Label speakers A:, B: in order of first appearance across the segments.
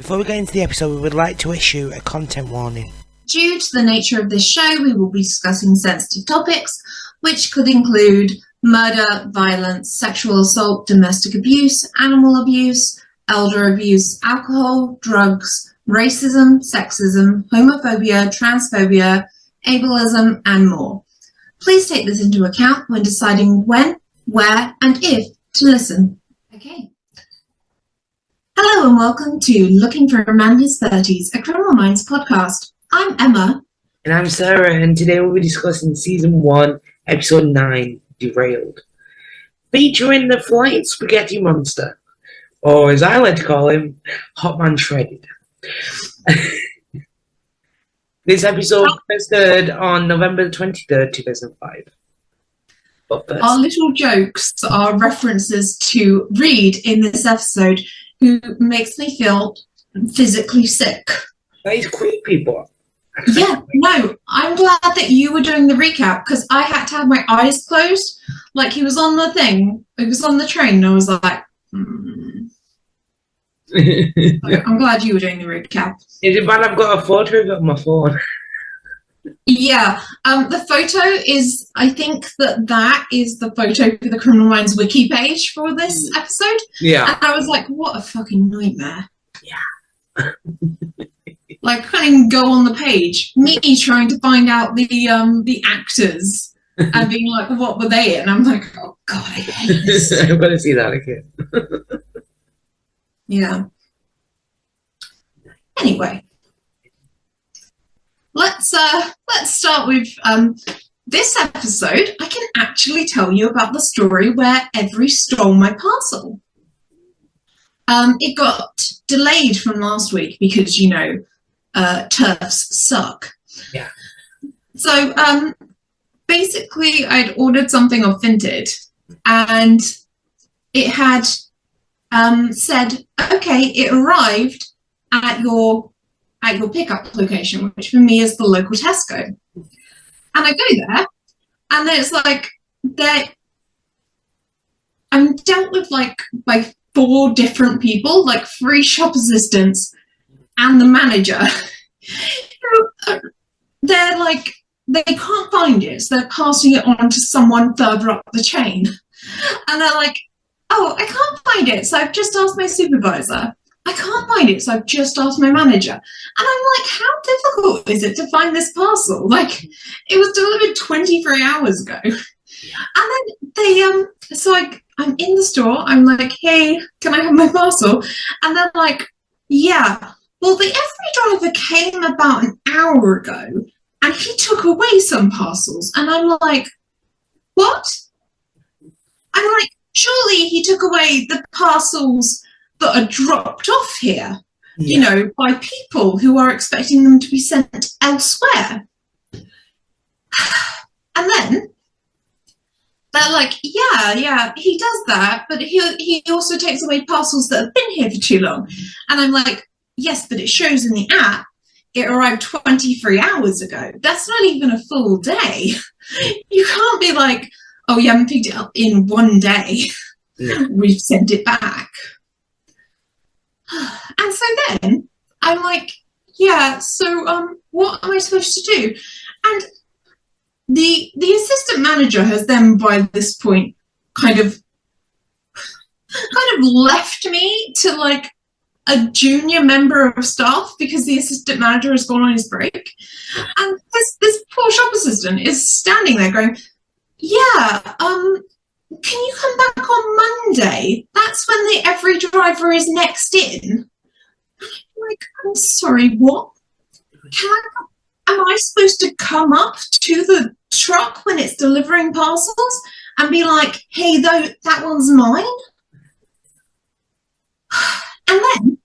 A: Before we get into the episode, we would like to issue a content warning.
B: Due to the nature of this show, we will be discussing sensitive topics, which could include murder, violence, sexual assault, domestic abuse, animal abuse, elder abuse, alcohol, drugs, racism, sexism, homophobia, transphobia, ableism, and more. Please take this into account when deciding when, where, and if to listen. Okay. Hello and welcome to Looking for a Man in His 30s, a Criminal Minds podcast. I'm Emma.
A: And I'm Sara, and today we'll be discussing Season 1, Episode 9, Derailed. Featuring the Flying Spaghetti Monster, or as I like to call him, Hot Man Shredded. This episode first aired on November 23rd, 2005. But first,
B: our little jokes are references to Reid in this episode, who makes me feel physically sick.
A: He's creepy, but...
B: Yeah, no, I'm glad that you were doing the recap, because I had to have my eyes closed. Like, he was on the thing, he was on the train, and I was like, I'm glad you were doing the recap.
A: Is it bad I've got a photo of it on my phone?
B: Yeah, the photo is, I think that is the photo for the Criminal Minds wiki page for this episode.
A: Yeah.
B: And I was like, what a fucking nightmare.
A: Yeah.
B: Like, couldn't even go on the page. Me trying to find out the actors and being like, what were they in? I'm like, oh god, I hate this.
A: I'm gonna see that again.
B: Yeah. Anyway, let's start with this episode. I can actually tell you about the story where Evri stole my parcel. It got delayed from last week because, you know, turfs suck.
A: Yeah. So
B: basically I'd ordered something off Vinted and it had said, okay, it arrived at your pickup location, which for me is the local Tesco. And I go there and then it's like I'm dealt with like by 4 different people, like 3 shop assistants and the manager. They're like, they can't find it, so they're passing it on to someone further up the chain. And they're like, oh, I can't find it, so I've just asked my supervisor. I can't find it, so I've just asked my manager. And I'm like, how difficult is it to find this parcel? Like, it was delivered 23 hours ago. And then they, so I'm in the store, I'm like, hey, can I have my parcel? And they're like, yeah, well, the Evri driver came about an hour ago, and he took away some parcels. And I'm like, what? I'm like, surely he took away the parcels that are dropped off here, you know, by people who are expecting them to be sent elsewhere. And then they're like, yeah, he does that, but he also takes away parcels that have been here for too long. And I'm like, yes, but it shows in the app it arrived 23 hours ago. That's not even a full day. You can't be like, oh, you haven't picked it up in 1 day. No. We've sent it back. And so then I'm like, yeah, so what am I supposed to do? And the assistant manager has then by this point kind of left me to like a junior member of staff because the assistant manager has gone on his break. And this poor shop assistant is standing there going, yeah, can you come back on Monday? That's when the Evri driver is next in. I'm like, I'm sorry, what? Am I supposed to come up to the truck when it's delivering parcels and be like, hey, that one's mine? And then,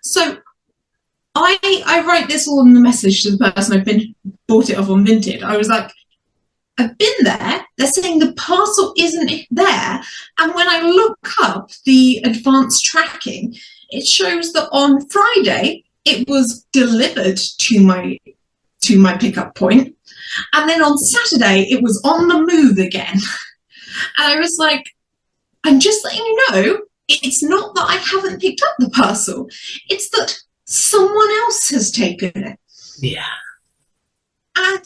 B: so I wrote this all in the message to the person I've bought it off on Vinted. I was like, I've been there, they're saying the parcel isn't there, and when I look up the advanced tracking, it shows that on Friday it was delivered to my pickup point, and then on Saturday it was on the move again. And I was like, I'm just letting you know, it's not that I haven't picked up the parcel, it's that someone else has taken it.
A: Yeah.
B: And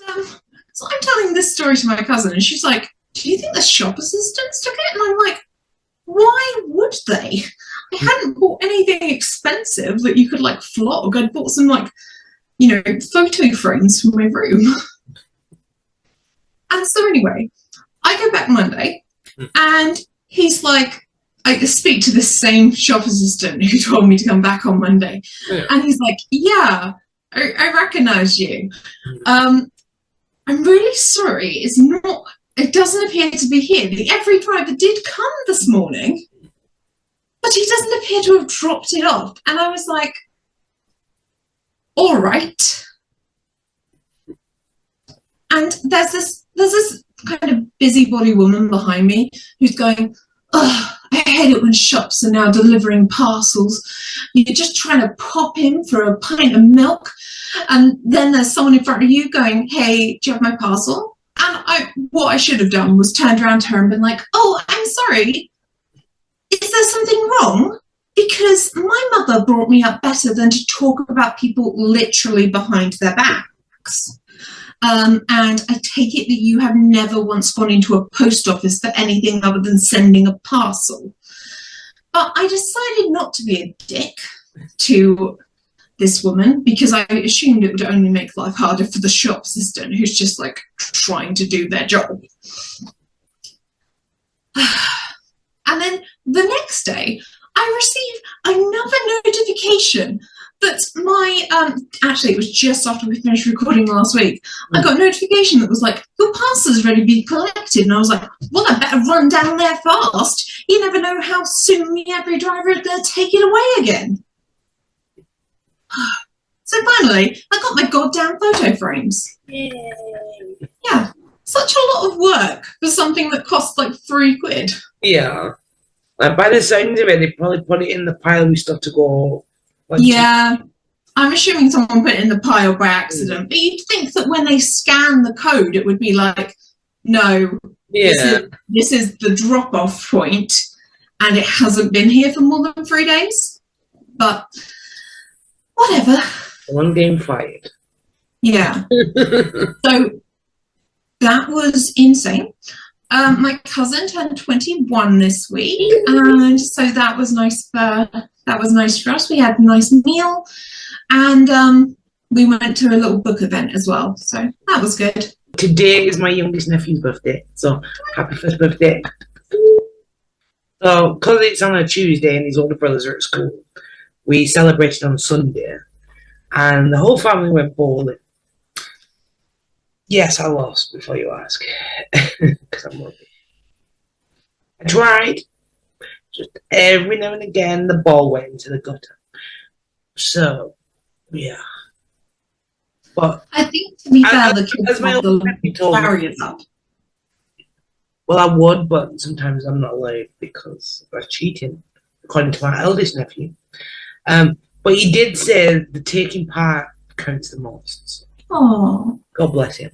B: so I'm telling this story to my cousin, and she's like, do you think the shop assistants took it? And I'm like, why would they? I hadn't bought anything expensive that you could like flog. I'd bought some like, photo frames for my room. And so anyway, I go back Monday and he's like, I speak to this same shop assistant who told me to come back on Monday. Yeah. And he's like, yeah, I recognize you. I'm really sorry. It doesn't appear to be here. The Evri driver did come this morning, but he doesn't appear to have dropped it off. And I was like, all right. And there's this kind of busybody woman behind me who's going, oh, I hate it when shops are now delivering parcels. You're just trying to pop in for a pint of milk, and then there's someone in front of you going, hey, do you have my parcel? And what I should have done was turned around to her and been like, oh, I'm sorry. Is there something wrong? Because my mother brought me up better than to talk about people literally behind their backs. And I take it that you have never once gone into a post office for anything other than sending a parcel. But I decided not to be a dick to this woman because I assumed it would only make life harder for the shop assistant who's just like trying to do their job. And then the next day, I received another notification that actually it was just after we finished recording last week. I got a notification that was like, your parcel's ready to be collected. And I was like, well, I better run down there fast. You never know how soon the Evri driver is going to take it away again. So finally, I got my goddamn photo frames. Yay. Yeah, such a lot of work for something that cost like £3.
A: Yeah. By the sounds of it, they probably put it in the pile we still to go.
B: Yeah, I'm assuming someone put it in the pile by accident. But you'd think that when they scan the code, it would be like, no, this is the drop-off point, and it hasn't been here for more than 3 days. But whatever.
A: One game fired.
B: Yeah. So that was insane. My cousin turned 21 this week, and so that was nice for us. We had a nice meal, and we went to a little book event as well, so that was good.
A: Today is my youngest nephew's birthday, so happy first birthday. So, because it's on a Tuesday and his older brothers are at school, we celebrated on Sunday, and the whole family went bowling. Yes, I lost, before you ask, because I'm rubbish. I tried. Just every now and again, the ball went into the gutter. So, yeah. But
B: I think, to be fair, the kids have the barriers up.
A: Well, I would, but sometimes I'm not allowed because that's cheating, according to my eldest nephew. But he did say the taking part counts the most.
B: Oh,
A: God bless him.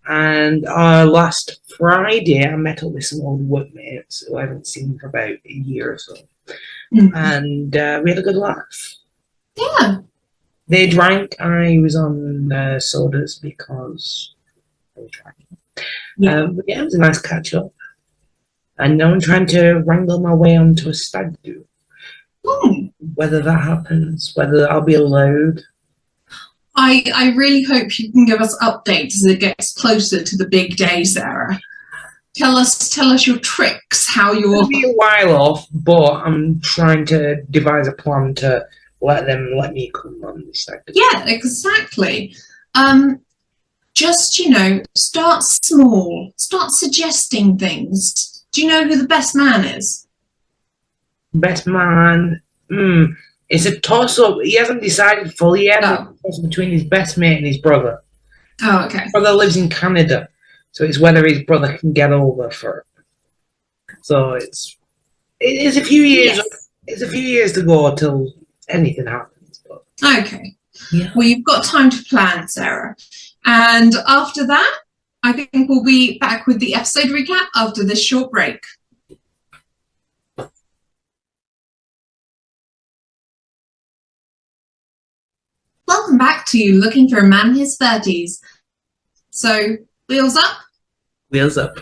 A: And last Friday, I met up with some old workmates who I haven't seen for about a year or so. Mm-hmm. And we had a good laugh.
B: Yeah.
A: They drank. I was on sodas because I was drinking. Yeah. But yeah, it was a nice catch up. And now I'm trying to wrangle my way onto a stag do. Whether that happens, whether I'll be allowed.
B: I really hope you can give us updates as it gets closer to the big day, Sarah. Tell us your tricks, how you're...
A: It'll be a while off, but I'm trying to devise a plan to let me come on this second.
B: Yeah, exactly. Just, start small. Start suggesting things. Do you know who the best man is?
A: Best man? It's a toss-up. He hasn't decided fully yet.
B: No.
A: It's between his best mate and his brother.
B: Oh, okay.
A: His brother lives in Canada, so it's whether his brother can get over for it. So it is a few years. Yes. It's a few years to go till anything happens. But.
B: Okay. Yeah. Well, you've got time to plan, Sarah. And after that, I think we'll be back with the episode recap after this short break. back to you looking for a man in his 30s. So, wheels up?
A: Wheels up.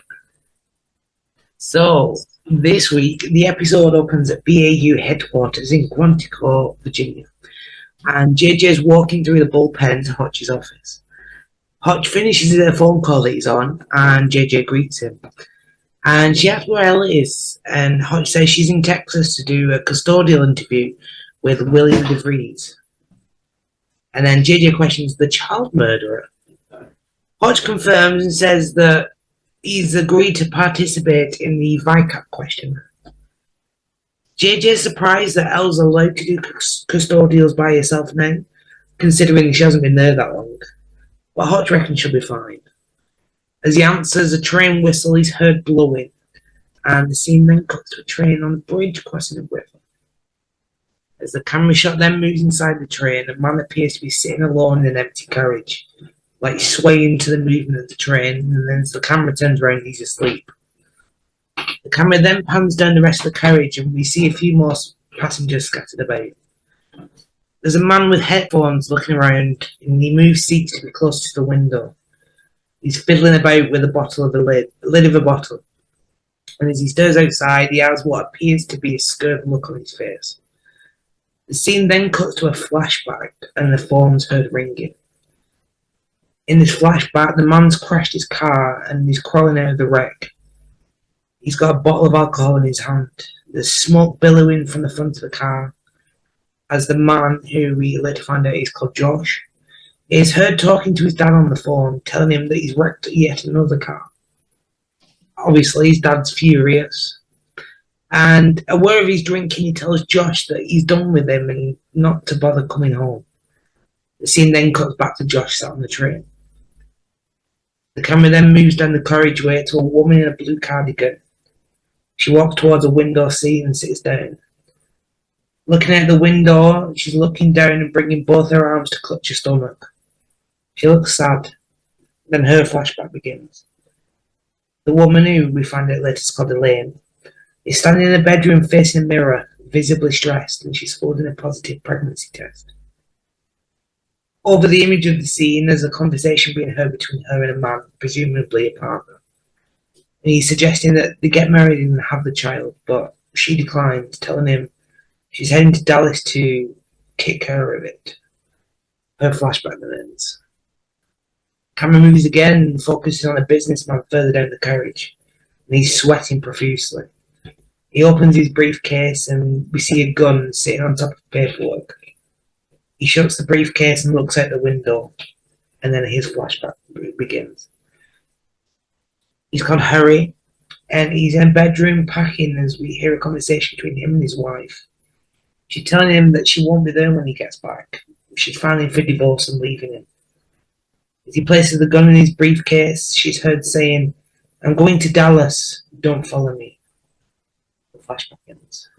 A: So, this week, the episode opens at BAU headquarters in Quantico, Virginia. And JJ's walking through the bullpen to Hutch's office. Hutch finishes the phone call that he's on, and JJ greets him. And she asks where Elle is, and Hutch says she's in Texas to do a custodial interview with William DeVries. And then JJ questions the child murderer. Hutch confirms and says that he's agreed to participate in the VICAP questionnaire. JJ is surprised that Elle's allowed to do custodials by herself now, considering she hasn't been there that long. But Hutch reckons she'll be fine. As he answers, a train whistle is heard blowing, and the scene then cuts to a train on a bridge crossing a river. As the camera shot then moves inside the train, a man appears to be sitting alone in an empty carriage, like swaying to the movement of the train, and then as the camera turns around, he's asleep. The camera then pans down the rest of the carriage, and we see a few more passengers scattered about. There's a man with headphones looking around, and he moves seats to be close to the window. He's fiddling about with the lid of a bottle. And as he stares outside, he has what appears to be a scared look on his face. The scene then cuts to a flashback, and the phone's heard ringing. In this flashback, the man's crashed his car and he's crawling out of the wreck. He's got a bottle of alcohol in his hand. There's smoke billowing from the front of the car, as the man, who we later find out is called Josh, is heard talking to his dad on the phone, telling him that he's wrecked yet another car. Obviously, his dad's furious. And aware of his drinking, he tells Josh that he's done with him and not to bother coming home. The scene then cuts back to Josh sat on the train. The camera then moves down the carriageway to a woman in a blue cardigan. She walks towards a window seat and sits down. Looking out the window, she's looking down and bringing both her arms to clutch her stomach. She looks sad. Then her flashback begins. The woman, who we find out later is called Elaine, is standing in a bedroom facing a mirror, visibly stressed, and she's holding a positive pregnancy test. Over the image of the scene, there's a conversation being heard between her and a man, presumably a partner. And he's suggesting that they get married and have the child, but she declines, telling him she's heading to Dallas to take care of it. Her flashback then ends. Camera moves again and focuses on a businessman further down the carriage, and he's sweating profusely. He opens his briefcase and we see a gun sitting on top of paperwork. He shuts the briefcase and looks out the window, and then his flashback begins. He's called Harry, and he's in a bedroom packing as we hear a conversation between him and his wife. She's telling him that she won't be there when he gets back. She's filing for divorce and leaving him. As he places the gun in his briefcase, she's heard saying, "I'm going to Dallas, don't follow me." The flashback ends.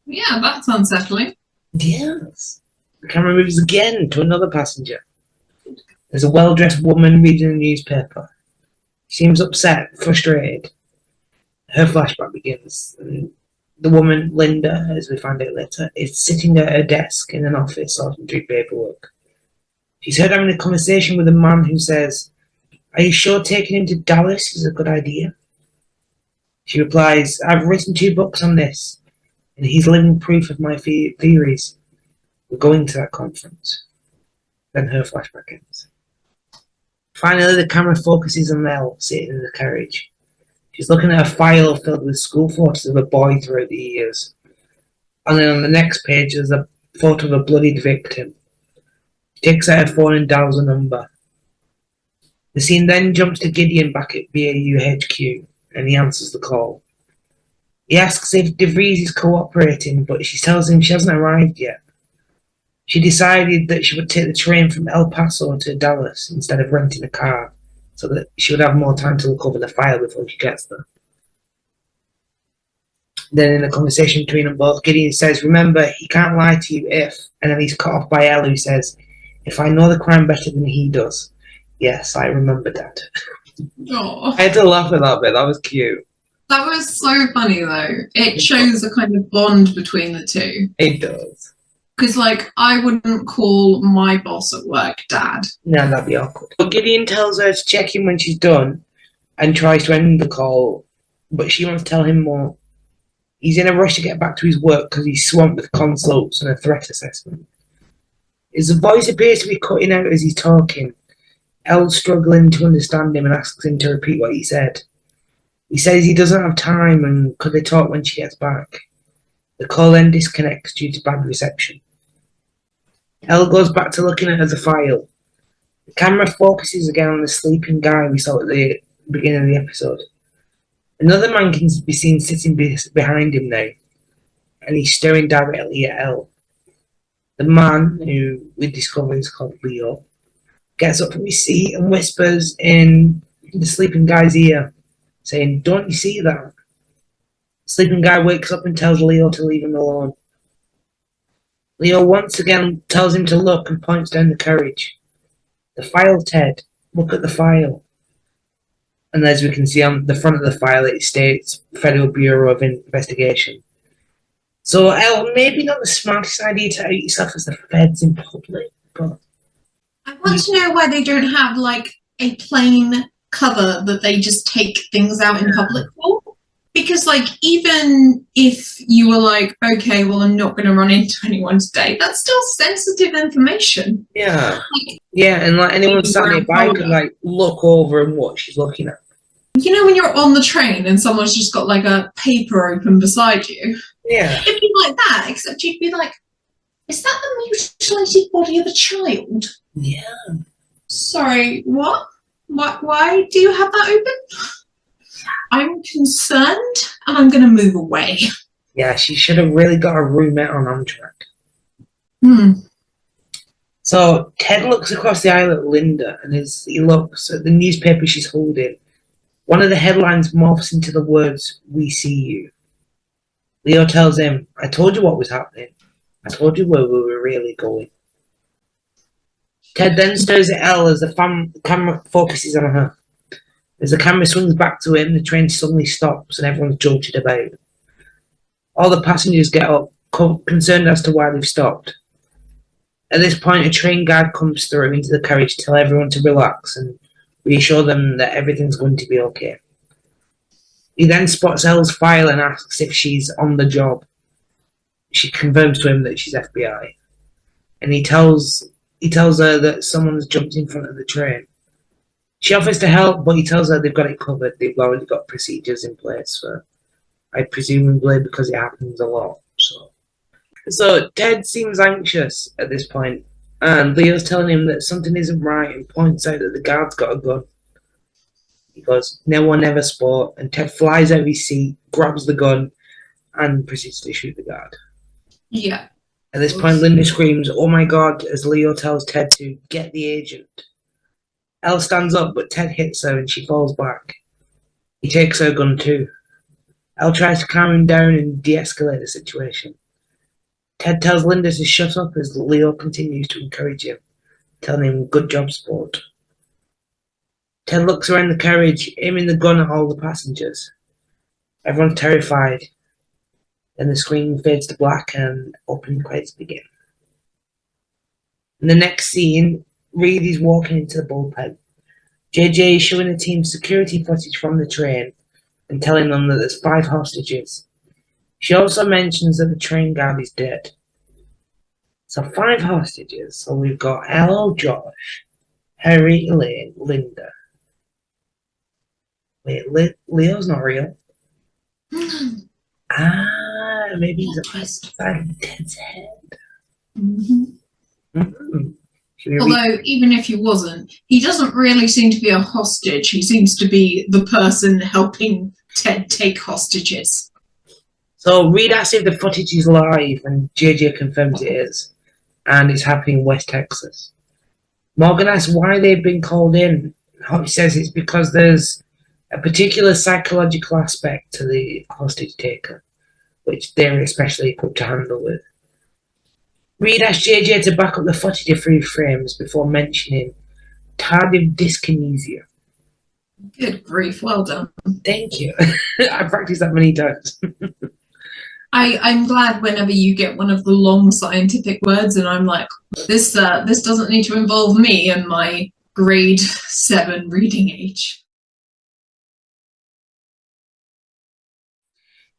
B: Yeah, that's unsettling.
A: Yes. The camera moves again to another passenger. There's a well-dressed woman reading a newspaper. She seems upset, frustrated. Her flashback begins. And the woman, Linda, as we find out later, is sitting at her desk in an office sorting through paperwork. She's heard having a conversation with a man who says, "Are you sure taking him to Dallas is a good idea?" She replies, "I've written 2 books on this, and he's living proof of my theories. We're going to that conference." Then her flashback ends. Finally, the camera focuses on Elle sitting in the carriage. She's looking at a file filled with school photos of a boy throughout the years. And then on the next page, there's a photo of a bloodied victim. She takes out her phone and dials a number. The scene then jumps to Gideon back at BAU HQ, and he answers the call. He asks if DeVries is cooperating, but she tells him she hasn't arrived yet. She decided that she would take the train from El Paso to Dallas instead of renting a car, so that she would have more time to look over the file before she gets there. Then in a conversation between them both, Gideon says, "Remember, he can't lie to you if," and then he's cut off by Elle, who says, "If I know the crime better than he does." Yes, I remember that.
B: Oh,
A: I had to laugh at that bit, that was cute.
B: that was so funny though. It shows a kind of bond between the two.
A: It does.
B: Because, like, I wouldn't call my boss at work Dad.
A: No, that'd be awkward. But Gideon tells her to check in when she's done and tries to end the call, but she wants to tell him more. He's in a rush to get back to his work because he's swamped with consults and a threat assessment. His voice appears to be cutting out as he's talking. Elle's struggling to understand him and asks him to repeat what he said. He says he doesn't have time and could they talk when she gets back. The call then disconnects due to bad reception. Elle goes back to looking at the file. The camera focuses again on the sleeping guy we saw at the beginning of the episode. Another man can be seen sitting behind him now, and he's staring directly at Elle. The man, who we discover is called Leo, gets up from his seat and whispers in the sleeping guy's ear, saying, "Don't you see that?" The sleeping guy wakes up and tells Leo to leave him alone. Leo once again tells him to look and points down the carriage. "The file, Ted. Look at the file." And as we can see on the front of the file, it states Federal Bureau of Investigation. So, Elle, maybe not the smartest idea to out yourself as the feds in public, but...
B: I want to know why they don't have, like, a plain cover that they just take things out in public for. Because, like, even if you were like, okay, well, I'm not going to run into anyone today, that's still sensitive information.
A: Yeah.
B: Like,
A: yeah, and like anyone sat nearby could, like, look over and what she's looking at.
B: You know when you're on the train and someone's just got, like, a paper open beside you?
A: Yeah.
B: It'd be like that, except you'd be like, is that the mutilated body of a child?
A: Yeah.
B: Sorry, what? Why do you have that open? I'm concerned, and I'm going to move away.
A: Yeah, she should have really got a roommate on Amtrak. So Ted looks across the aisle at Linda, and as he looks at the newspaper she's holding, one of the headlines morphs into the words, "We see you." Leo tells him, "I told you what was happening. I told you where we were really going." Ted then stares at Elle as the camera focuses on her. As the camera swings back to him, the train suddenly stops and everyone's jolted about. All the passengers get up, concerned as to why they've stopped. At this point, a train guard comes through into the carriage to tell everyone to relax and reassure them that everything's going to be okay. He then spots Elle's file and asks if she's on the job. She confirms to him that she's FBI. And he tells her that someone's jumped in front of the train. She offers to help, but he tells her they've got it covered. They've already got procedures in place for, I presumably because it happens a lot. So Ted seems anxious at this point, and Leo's telling him that something isn't right and points out that the guard's got a gun. He goes, "No one ever spoke," and Ted flies out of his seat, grabs the gun, and proceeds to shoot the guard.
B: Yeah.
A: At this point, Linda screams, "Oh my God," as Leo tells Ted to get the agent. Elle stands up, but Ted hits her and she falls back. He takes her gun too. Elle tries to calm him down and de-escalate the situation. Ted tells Linda to shut up as Leo continues to encourage him, telling him, "Good job, sport." Ted looks around the carriage, aiming the gun at all the passengers. Everyone's terrified. Then the screen fades to black and opening credits begin. In the next scene, Reid is walking into the bullpen. JJ is showing the team security footage from the train and telling them that there's 5 hostages. She also mentions that the train guard is dead. So 5 hostages. So we've got Elle, Josh, Harry, Elaine, Linda. Wait, Leo's not real. Maybe he's a inside of Ted's head.
B: Although, even if he wasn't, he doesn't really seem to be a hostage. He seems to be the person helping Ted take hostages.
A: So Reid asks if the footage is live, and JJ confirms it is, and it's happening in West Texas. Morgan asks why they've been called in. He says it's because there's a particular psychological aspect to the hostage taker, which they're especially equipped to handle with. Reid asks JJ to back up the footage a few frames before mentioning tardive dyskinesia.
B: Good grief, well done.
A: Thank you. I practiced that many times.
B: I'm glad whenever you get one of the long scientific words, and I'm like, this doesn't need to involve me and my grade 7 reading age.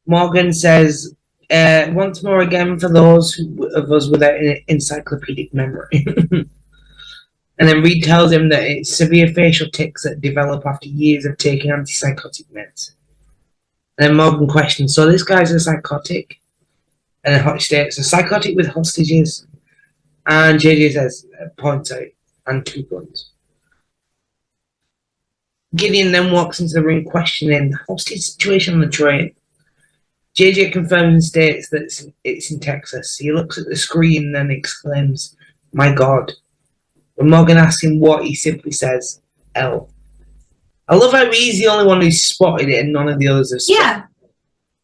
A: Morgan says, once more again for those of us without an encyclopedic memory. And then Reid tells him that it's severe facial tics that develop after years of taking antipsychotic meds. And then Morgan questions, so this guy's a psychotic? And then Hotch states, a psychotic with hostages. And JJ says, points out, and 2 guns. Gideon then walks into the room questioning the hostage situation on the train. JJ confirms and states that it's in Texas. He looks at the screen and exclaims, my God. When Morgan asks him what, he simply says, L. I love how he's the only one who's spotted it and none of the others have spotted it.
B: Yeah.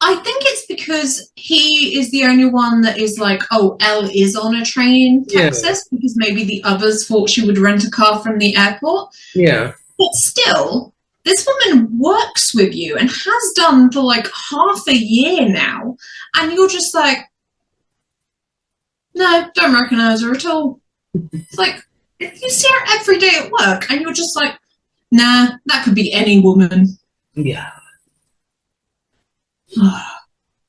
B: I think it's because he is the only one that is like, oh, Elle is on a train in Texas, because maybe the others thought she would rent a car from the airport.
A: Yeah.
B: But still, this woman works with you and has done for like half a year now, and you're just like, no, don't recognise her at all. It's like, you see her every day at work, and you're just like, nah, that could be any woman.
A: Yeah.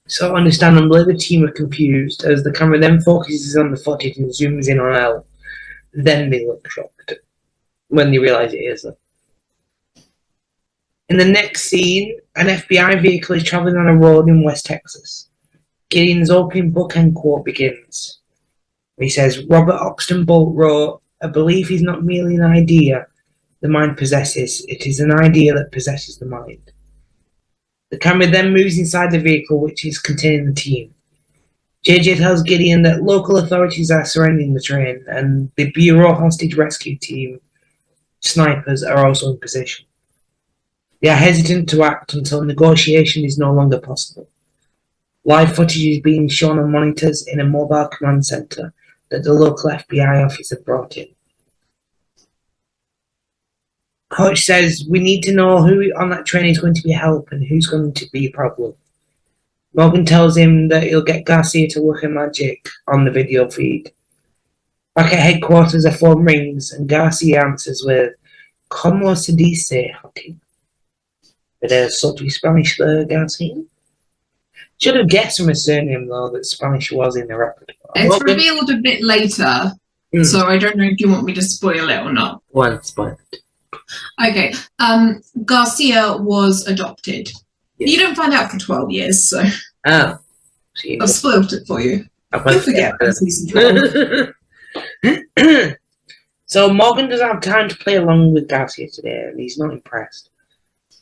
A: So understandably, the team are confused as the camera then focuses on the footage and zooms in on Elle. Then they look shocked when they realise it is her. In the next scene, an FBI vehicle is travelling on a road in West Texas. Gideon's opening bookend quote begins. He says, Robert Oxton Bolt wrote, a belief is not merely an idea the mind possesses, it is an idea that possesses the mind. The camera then moves inside the vehicle, which is containing the team. JJ tells Gideon that local authorities are surrounding the train, and the Bureau Hostage Rescue Team snipers are also in position. They are hesitant to act until negotiation is no longer possible. Live footage is being shown on monitors in a mobile command centre that the local FBI officer brought in. Coach says, we need to know who on that train is going to be help and who's going to be a problem. Morgan tells him that he'll get Garcia to work her magic on the video feed. Back at headquarters, a phone rings and Garcia answers with, Como se dice, Hockey? Bit of salty Spanish there, Garcia. Should have guessed from his surname, though, that Spanish was in the repertoire.
B: It's revealed a bit later, so I don't know if you want me to spoil it or not.
A: One spoiled.
B: Okay. Garcia was adopted. Yeah. You don't find out for 12 years, so.
A: Oh.
B: I've spoiled it for you. You'll forget by season 12.
A: So Morgan doesn't have time to play along with Garcia today, and he's not impressed.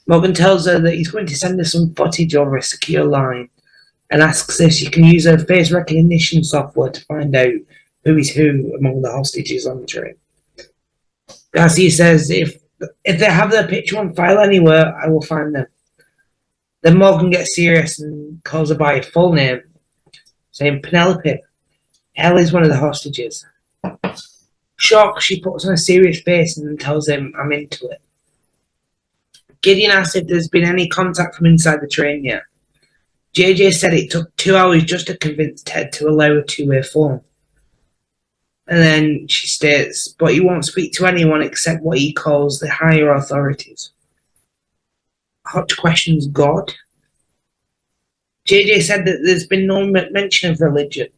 A: Morgan tells her that he's going to send her some footage over a secure line and asks if she can use her face recognition software to find out who is who among the hostages on the train. Garcia says if they have their picture on file anywhere, I will find them. Then Morgan gets serious and calls her by her full name, saying, Penelope, Elle is one of the hostages. Shocked, she puts on a serious face and tells him, I'm into it. Gideon asks if there's been any contact from inside the train yet. JJ said it took 2 hours just to convince Ted to allow a two-way phone. And then she states, but he won't speak to anyone except what he calls the higher authorities. Hotch questions God. JJ said that there's been no mention of religion.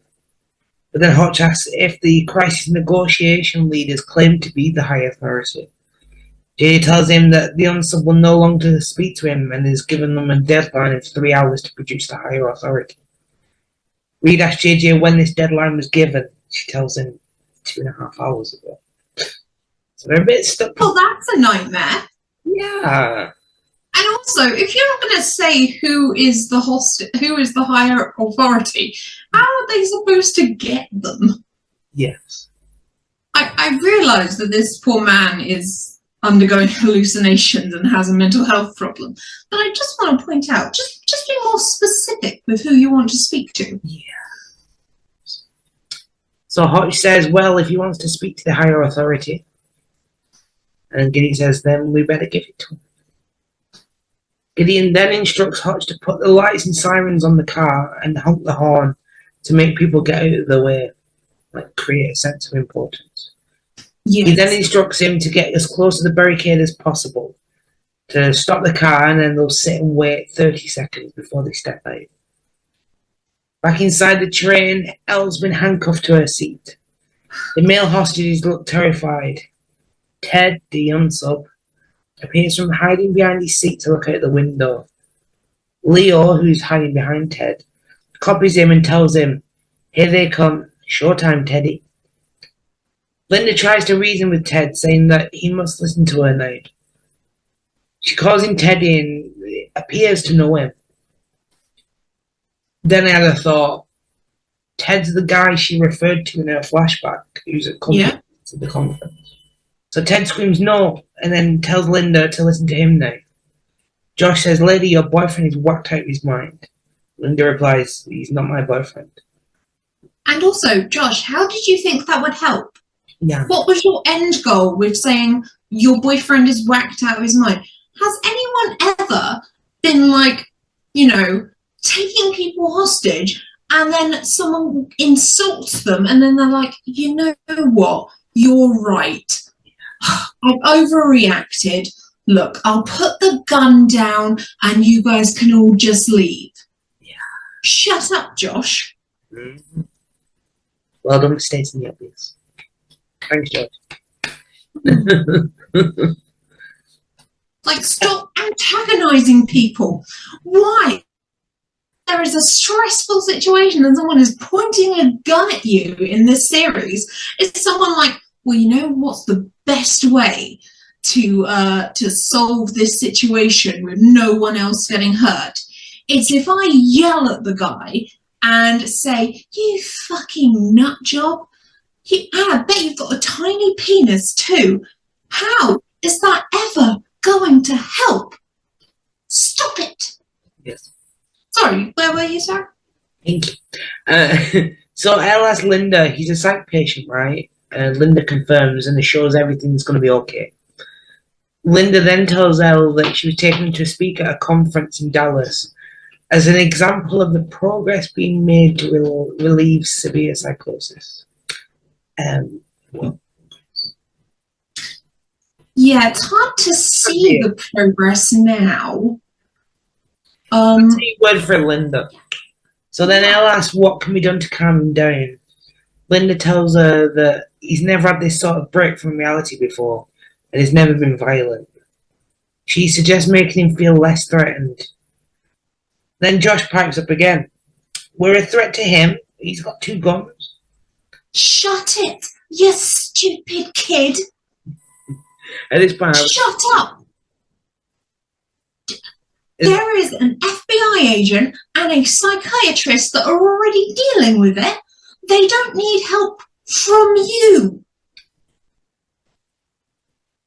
A: But then Hotch asks if the crisis negotiation leaders claim to be the high authority. JJ tells him that the unsub will no longer speak to him and has given them a deadline of 3 hours to produce the higher authority. Reid asks JJ when this deadline was given. She tells him 2.5 hours ago. So they're a bit stuck.
B: Well, that's a nightmare.
A: Yeah.
B: And also, if you're not going to say who is the higher authority, how are they supposed to get them?
A: Yes.
B: I realise that this poor man is undergoing hallucinations and has a mental health problem, but I just want to point out, just be more specific with who you want to speak to.
A: Yeah. So Hotch says, well, if he wants to speak to the higher authority, and Gideon says, then we better give it to him. Gideon then instructs Hutch to put the lights and sirens on the car and honk the horn to make people get out of the way, like create a sense of importance.
B: Yes.
A: He then instructs him to get as close to the barricade as possible, to stop the car, and then they'll sit and wait 30 seconds before they step out. Back inside the train, Elle's been handcuffed to her seat. The male hostages look terrified. Ted, the unsub, appears from hiding behind his seat to look out the window. Leo, who's hiding behind Ted, copies him and tells him, "Here they come. Showtime, Teddy." Linda tries to reason with Ted, saying that he must listen to her now. She calls him Teddy and appears to know him. Then I had a thought. Ted's the guy she referred to in her flashback, who's at the conference. So Ted screams no, and then tells Linda to listen to him now. Josh says, "Lady, your boyfriend is whacked out of his mind." Linda replies, "He's not my boyfriend."
B: And also, Josh, how did you think that would help?
A: Yeah.
B: What was your end goal with saying your boyfriend is whacked out of his mind? Has anyone ever been like, taking people hostage and then someone insults them and then they're like, "You know what? You're right. I've overreacted. Look, I'll put the gun down and you guys can all just leave."
A: Yeah.
B: Shut up, Josh.
A: Mm-hmm. Well done for stating the obvious. Thanks, George.
B: Like, stop antagonizing people. Why? There is a stressful situation and someone is pointing a gun at you in this series. Is someone like, well, you know what's the best way to solve this situation with no one else getting hurt? It's if I yell at the guy and say, "You fucking nut job. I bet you've got a tiny penis too. How is that ever going to help? Stop it."
A: Yes.
B: Sorry, where were you, sir?
A: Thank you. So Elle asks Linda, he's a psych patient, right? And Linda confirms and assures everything's going to be okay. Linda then tells Elle that she was taken to speak at a conference in Dallas as an example of the progress being made to relieve severe psychosis. Well,
B: yeah, it's hard to see the progress now.
A: Word for Linda. So then Elle asks what can be done to calm him down. Linda tells her that he's never had this sort of break from reality before and he's never been violent. She suggests making him feel less threatened. Then Josh pipes up again. "We're a threat to him. He's got 2 guns."
B: Shut it, you stupid kid.
A: At this point,
B: shut up. There is an FBI agent and a psychiatrist that are already dealing with it. They don't need help from you.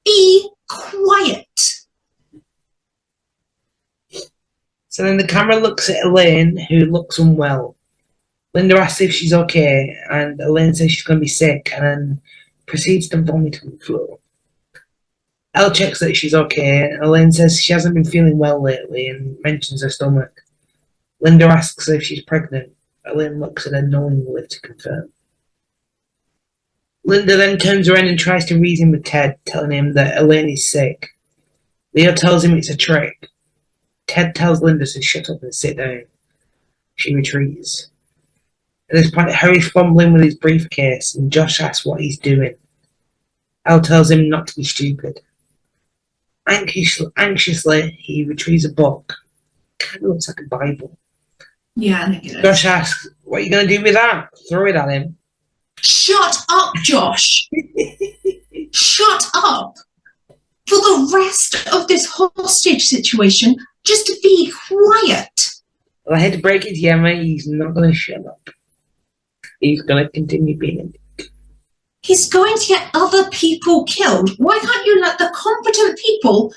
B: Be quiet.
A: So then the camera looks at Elaine, who looks unwell. Linda asks if she's okay, and Elaine says she's going to be sick, and then proceeds to vomit on the floor. Elle checks that she's okay. Elaine says she hasn't been feeling well lately and mentions her stomach. Linda asks if she's pregnant. Elaine looks at her knowingly to confirm. Linda then turns around and tries to reason with Ted, telling him that Elaine is sick. Leo tells him it's a trick. Ted tells Linda to shut up and sit down. She retreats. At this point, Harry's fumbling with his briefcase, and Josh asks what he's doing. Elle tells him not to be stupid. Anxiously, he retrieves a book. Kind of looks like a Bible.
B: Yeah, I think it is.
A: Josh asks, "What are you going to do with that?" Throw it at him.
B: Shut up, Josh. Shut up. For the rest of this hostage situation, just be quiet.
A: Well, I had to break it to you, mate. He's not going to shut up. He's going to continue being a dick.
B: He's going to get other people killed. Why can't you let the competent people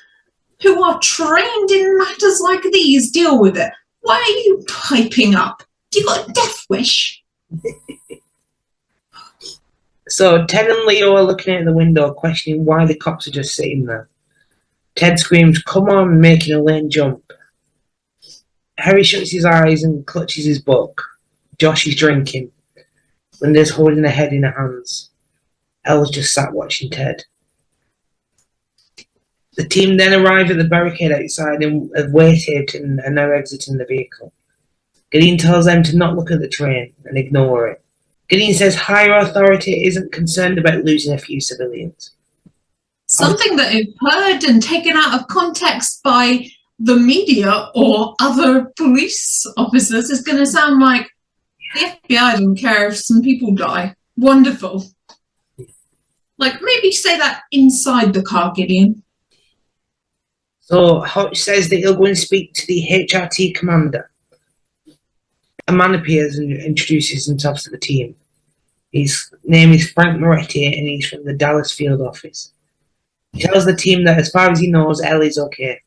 B: who are trained in matters like these deal with it? Why are you piping up? Do you got a death wish?
A: So Ted and Leo are looking out the window, questioning why the cops are just sitting there. Ted screams, "Come on," making Elaine jump. Harry shuts his eyes and clutches his book. Josh is drinking. Linda's holding her head in her hands. Elle's just sat watching Ted. The team then arrive at the barricade outside and have waited and are now exiting the vehicle. Gideon tells them to not look at the train and ignore it. Gideon says higher authority isn't concerned about losing a few civilians.
B: Something that is heard and taken out of context by the media or other police officers is going to sound like the FBI doesn't care if some people die. Wonderful. Like, maybe say that inside the car, Gideon.
A: So Hotch says that he'll go and speak to the HRT commander. A man appears and introduces himself to the team. His name is Frank Moretti and he's from the Dallas field office. He tells the team that as far as he knows, Ellie's okay.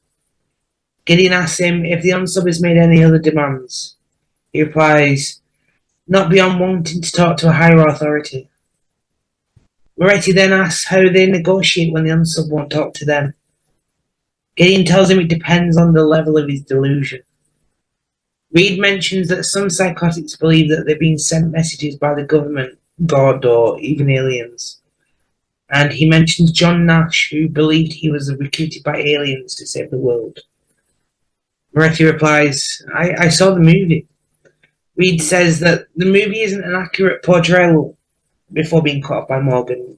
A: Gideon asks him if the unsub has made any other demands. He replies, not beyond wanting to talk to a higher authority. Moretti then asks how they negotiate when the unsub won't talk to them. Gideon tells him it depends on the level of his delusion. Reid mentions that some psychotics believe that they're being sent messages by the government, God, or even aliens. And he mentions John Nash, who believed he was recruited by aliens to save the world. Moretti replies, I saw the movie. Reid says that the movie isn't an accurate portrayal before being cut off by Morgan,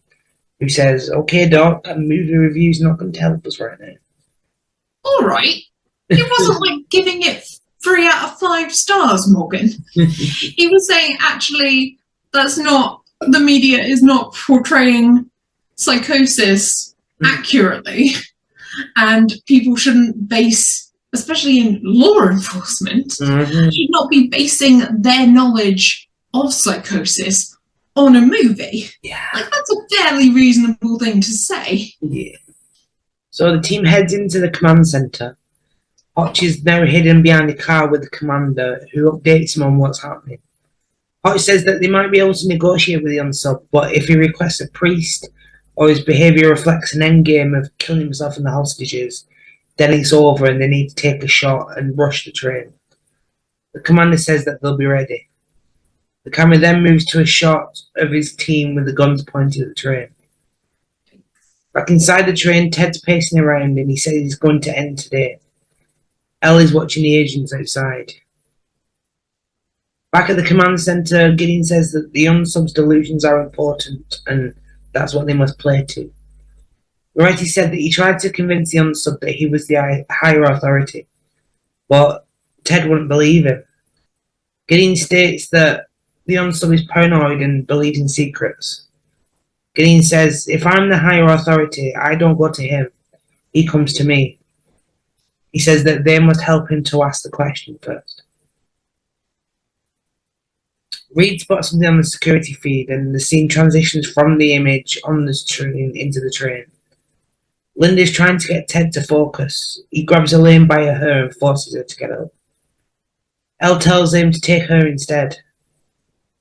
A: who says, okay, Doc, a movie review's not going to help us right now.
B: All right. He wasn't like giving it 3 out of 5 stars, Morgan. He was saying, actually, that's not, the media is not portraying psychosis accurately, and people shouldn't base, especially in law enforcement, should not be basing their knowledge of psychosis on a movie.
A: Yeah.
B: Like, that's a fairly reasonable thing to say.
A: Yeah. So the team heads into the command center. Hotch is now hidden behind a car with the commander, who updates him on what's happening. Hotch says that they might be able to negotiate with the unsub, but if he requests a priest or his behaviour reflects an endgame of killing himself and the hostages, then it's over and they need to take a shot and rush the train. The commander says that they'll be ready. The camera then moves to a shot of his team with the guns pointed at the train. Back inside the train, Ted's pacing around and he says he's going to end today. Ellie's watching the agents outside. Back at the command centre, Gideon says that the unsub's delusions are important and that's what they must play to. Moretti said that he tried to convince the unsub that he was the higher authority, but Ted wouldn't believe him. Gideon states that the unsub is paranoid and believes in secrets. Gideon says, if I'm the higher authority, I don't go to him. He comes to me. He says that they must help him to ask the question first. Reid spots something on the security feed and the scene transitions from the image on the train into the train. Linda's trying to get Ted to focus. He grabs Elaine by her hair and forces her to get up. Elle tells him to take her instead.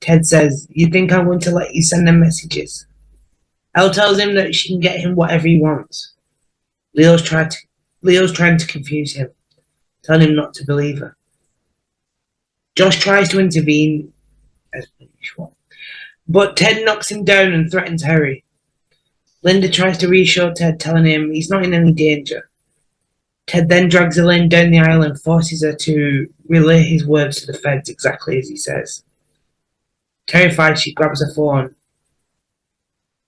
A: Ted says, you think I'm going to let you send them messages? Elle tells him that she can get him whatever he wants. Leo's trying to confuse him, telling him not to believe her. Josh tries to intervene, but Ted knocks him down and threatens Harry. Linda tries to reassure Ted, telling him he's not in any danger. Ted then drags Elaine down the aisle and forces her to relay his words to the feds exactly as he says. Terrified, she grabs her phone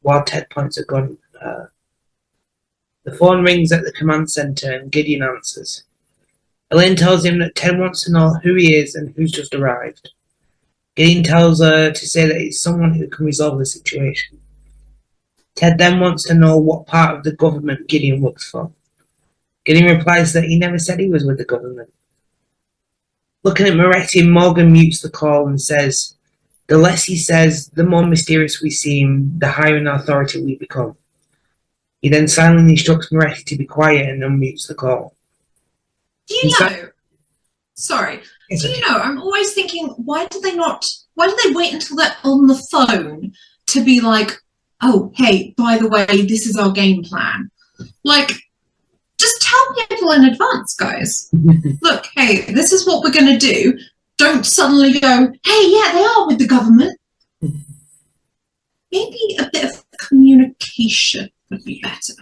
A: while Ted points a gun at her. The phone rings at the command center and Gideon answers. Elaine tells him that Ted wants to know who he is and who's just arrived. Gideon tells her to say that it's someone who can resolve the situation. Ted then wants to know what part of the government Gideon works for. Gideon replies that he never said he was with the government. Looking at Moretti, Morgan mutes the call and says, the less he says, the more mysterious we seem, the higher in authority we become. He then silently instructs Moretti to be quiet and unmutes the call.
B: Do you know? Sorry. Do you know? I'm always thinking, why do they wait until they're on the phone to be like, oh, hey, by the way, this is our game plan? Like, Just tell people in advance, guys. Look, hey, this is what we're going to do. Don't suddenly go, hey, yeah, they are with the government. Maybe a bit of communication would be better.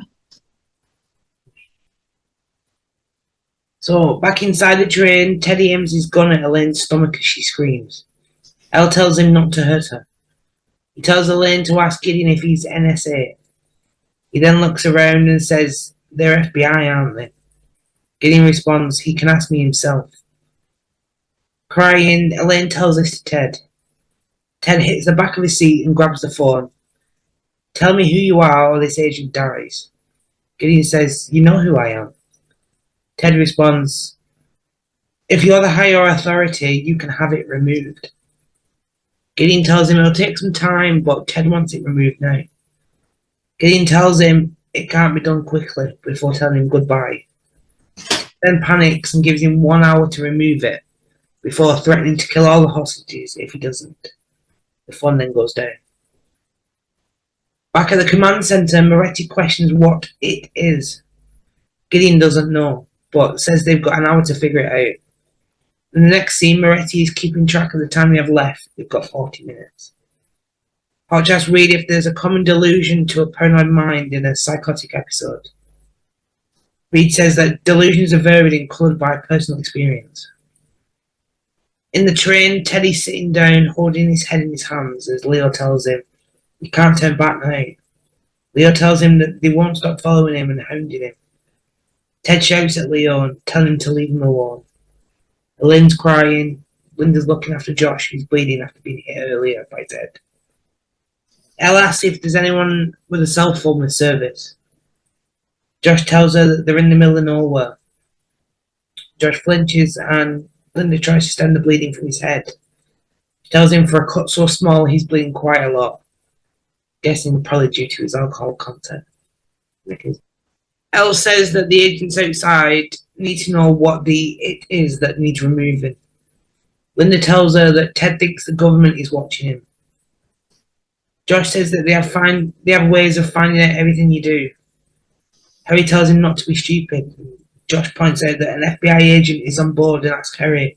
A: So, back inside the train, Teddy aims his gun at Elaine's stomach as she screams. Elle tells him not to hurt her. He tells Elaine to ask Gideon if he's NSA. He then looks around and says, they're FBI, aren't they? Gideon responds, he can ask me himself. Crying, Elaine tells this to Ted. Ted hits the back of his seat and grabs the phone. Tell me who you are or this agent dies. Gideon says, you know who I am. Ted responds, if you're the higher authority, you can have it removed. Gideon tells him it'll take some time, but Ted wants it removed now. Gideon tells him it can't be done quickly before telling him goodbye. Then panics and gives him 1 hour to remove it before threatening to kill all the hostages if he doesn't. The phone then goes down. Back at the command centre, Moretti questions what it is. Gideon doesn't know, but says they've got an hour to figure it out. In the next scene, Moretti is keeping track of the time they have left. They've got 40 minutes. Hotch asks Reid if there's a common delusion to a paranoid mind in a psychotic episode. Reid says that delusions are varied and coloured by personal experience. In the train, Teddy's sitting down, holding his head in his hands as Leo tells him he can't turn back now. Leo tells him that they won't stop following him and hounding him. Ted shouts at Leo and tells him to leave him alone. Elaine's crying. Linda's looking after Josh, who's bleeding after being hit earlier by Ted. Elle asks if there's anyone with a cell phone with service. Josh tells her that they're in the middle of nowhere. Josh flinches and Linda tries to stem the bleeding from his head. She tells him for a cut so small he's bleeding quite a lot. Guessing probably due to his alcohol content. Elle says that the agents outside need to know what it is that needs removing. Linda tells her that Ted thinks the government is watching him. Josh says that they have ways of finding out everything you do. Harry tells him not to be stupid. Josh points out that an FBI agent is on board and asks Harry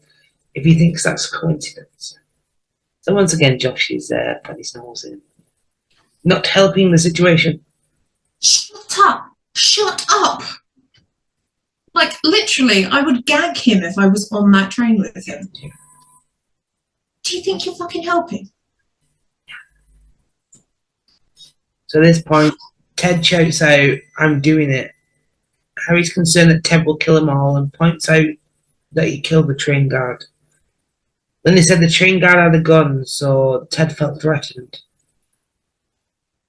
A: if he thinks that's a coincidence. So once again, Josh is putting his nose in. Not helping the situation.
B: Shut up! Shut up! Like, literally, I would gag him if I was on that train with him. Do you think you're fucking helping?
A: So at this point, Ted shouts out, I'm doing it. Harry's concerned that Ted will kill them all and points out that he killed the train guard. Then they said the train guard had a gun, so Ted felt threatened.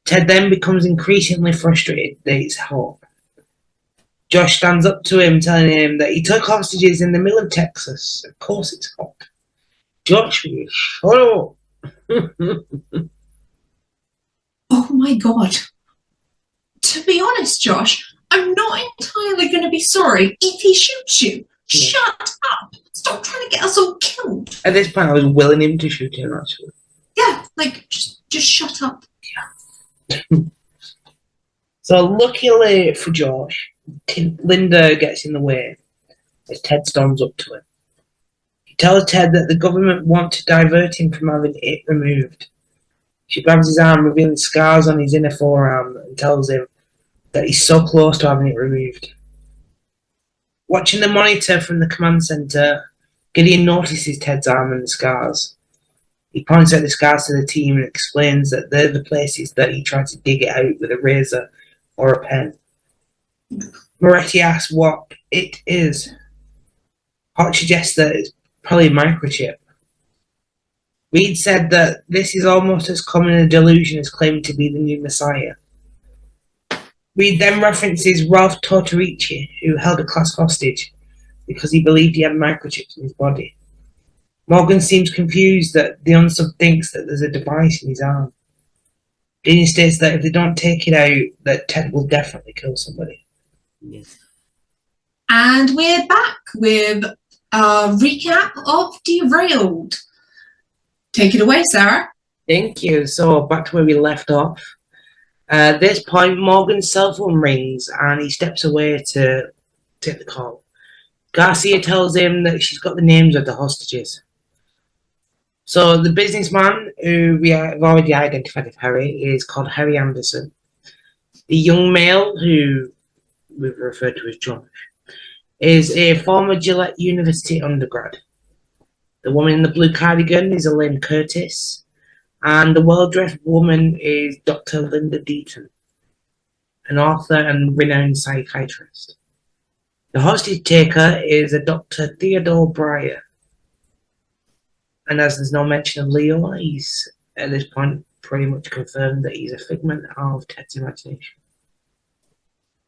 A: Ted then becomes increasingly frustrated that it's Hope. Josh stands up to him, telling him that he took hostages in the middle of Texas. Of course it's Hope. Josh, shut up.
B: Oh my god. To be honest, Josh, I'm not entirely going to be sorry if he shoots you. Yeah. Shut up. Stop trying to get us all killed.
A: At this point, I was willing him to shoot him, actually.
B: Yeah, like, just shut up.
A: Yeah. So, luckily for Josh, Linda gets in the way as Ted storms up to him. He tells Ted that the government want to divert him from having it removed. She grabs his arm, revealing scars on his inner forearm, and tells him that he's so close to having it removed. Watching the monitor from the command centre, Gideon notices Ted's arm and the scars. He points out the scars to the team and explains that they're the places that he tried to dig it out with a razor or a pen. Moretti asks what it is. Hotch suggests that it's probably a microchip. Reid said that this is almost as common a delusion as claiming to be the new Messiah. Reid then references Ralph Tortorici, who held a class hostage because he believed he had microchips in his body. Morgan seems confused that the unsub thinks that there's a device in his arm. Gideon states that if they don't take it out, that Ted will definitely kill somebody. Yes.
B: And we're back with a recap of Derailed. Take it away, Sarah.
A: Thank you. So back to where we left off. At this point, Morgan's cell phone rings and he steps away to take the call. Garcia tells him that she's got the names of the hostages. So the businessman, who we have already identified as Harry, is called Harry Anderson. The young male, who we've referred to as Josh, is a former Gillette University undergrad. The woman in the blue cardigan is Elaine Curtis, and the well-dressed woman is Dr. Linda Deaton, an author and renowned psychiatrist. The hostage taker is a Dr. Theodore Breyer. And as there's no mention of Leo, he's at this point pretty much confirmed that he's a figment of Ted's imagination.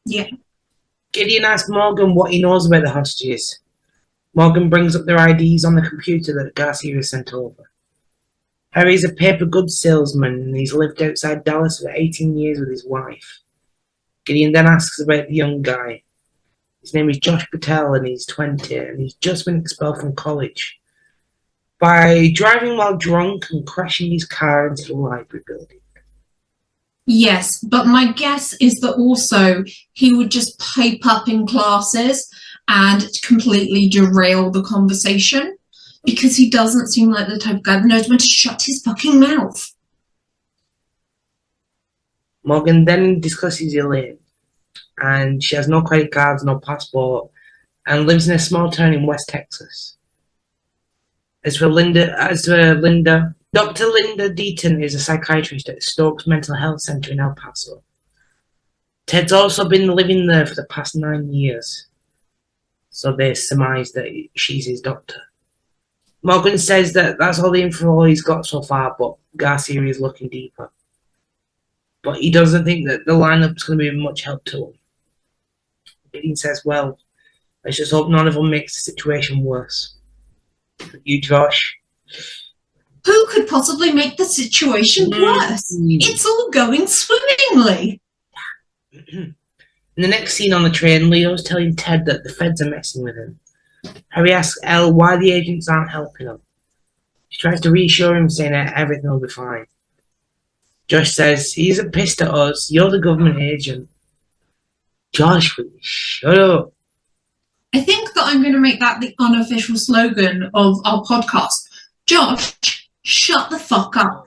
B: Yeah.
A: Gideon asks Morgan what he knows about the hostages. Morgan brings up their IDs on the computer that Garcia has sent over. Harry's a paper goods salesman and he's lived outside Dallas for 18 years with his wife. Gideon then asks about the young guy. His name is Josh Patel and he's 20 and he's just been expelled from college by driving while drunk and crashing his car into the library building.
B: Yes, but my guess is that also he would just pipe up in classes and completely derail the conversation because he doesn't seem like the type of guy that knows when to shut his fucking mouth.
A: Morgan then discusses Elaine, and she has no credit cards, no passport, and lives in a small town in West Texas. As for Linda, Dr. Linda Deaton is a psychiatrist at Stokes Mental Health Center in El Paso. Ted's also been living there for the past 9 years, so they surmise that she's his doctor. Morgan says that that's all the info he's got so far, but Garcia is looking deeper. But he doesn't think that the lineup's going to be much help to him. Gideon says, well, let's just hope none of them makes the situation worse. You, Josh?
B: Who could possibly make the situation worse? It's all going swimmingly.
A: In the next scene on the train, Leo's telling Ted that the feds are messing with him. Harry asks Elle why the agents aren't helping him. She tries to reassure him, saying that everything will be fine. Josh says, he isn't pissed at us, you're the government agent. Josh, shut up.
B: I think that I'm going to make that the unofficial slogan of our podcast. Josh, shut the fuck up.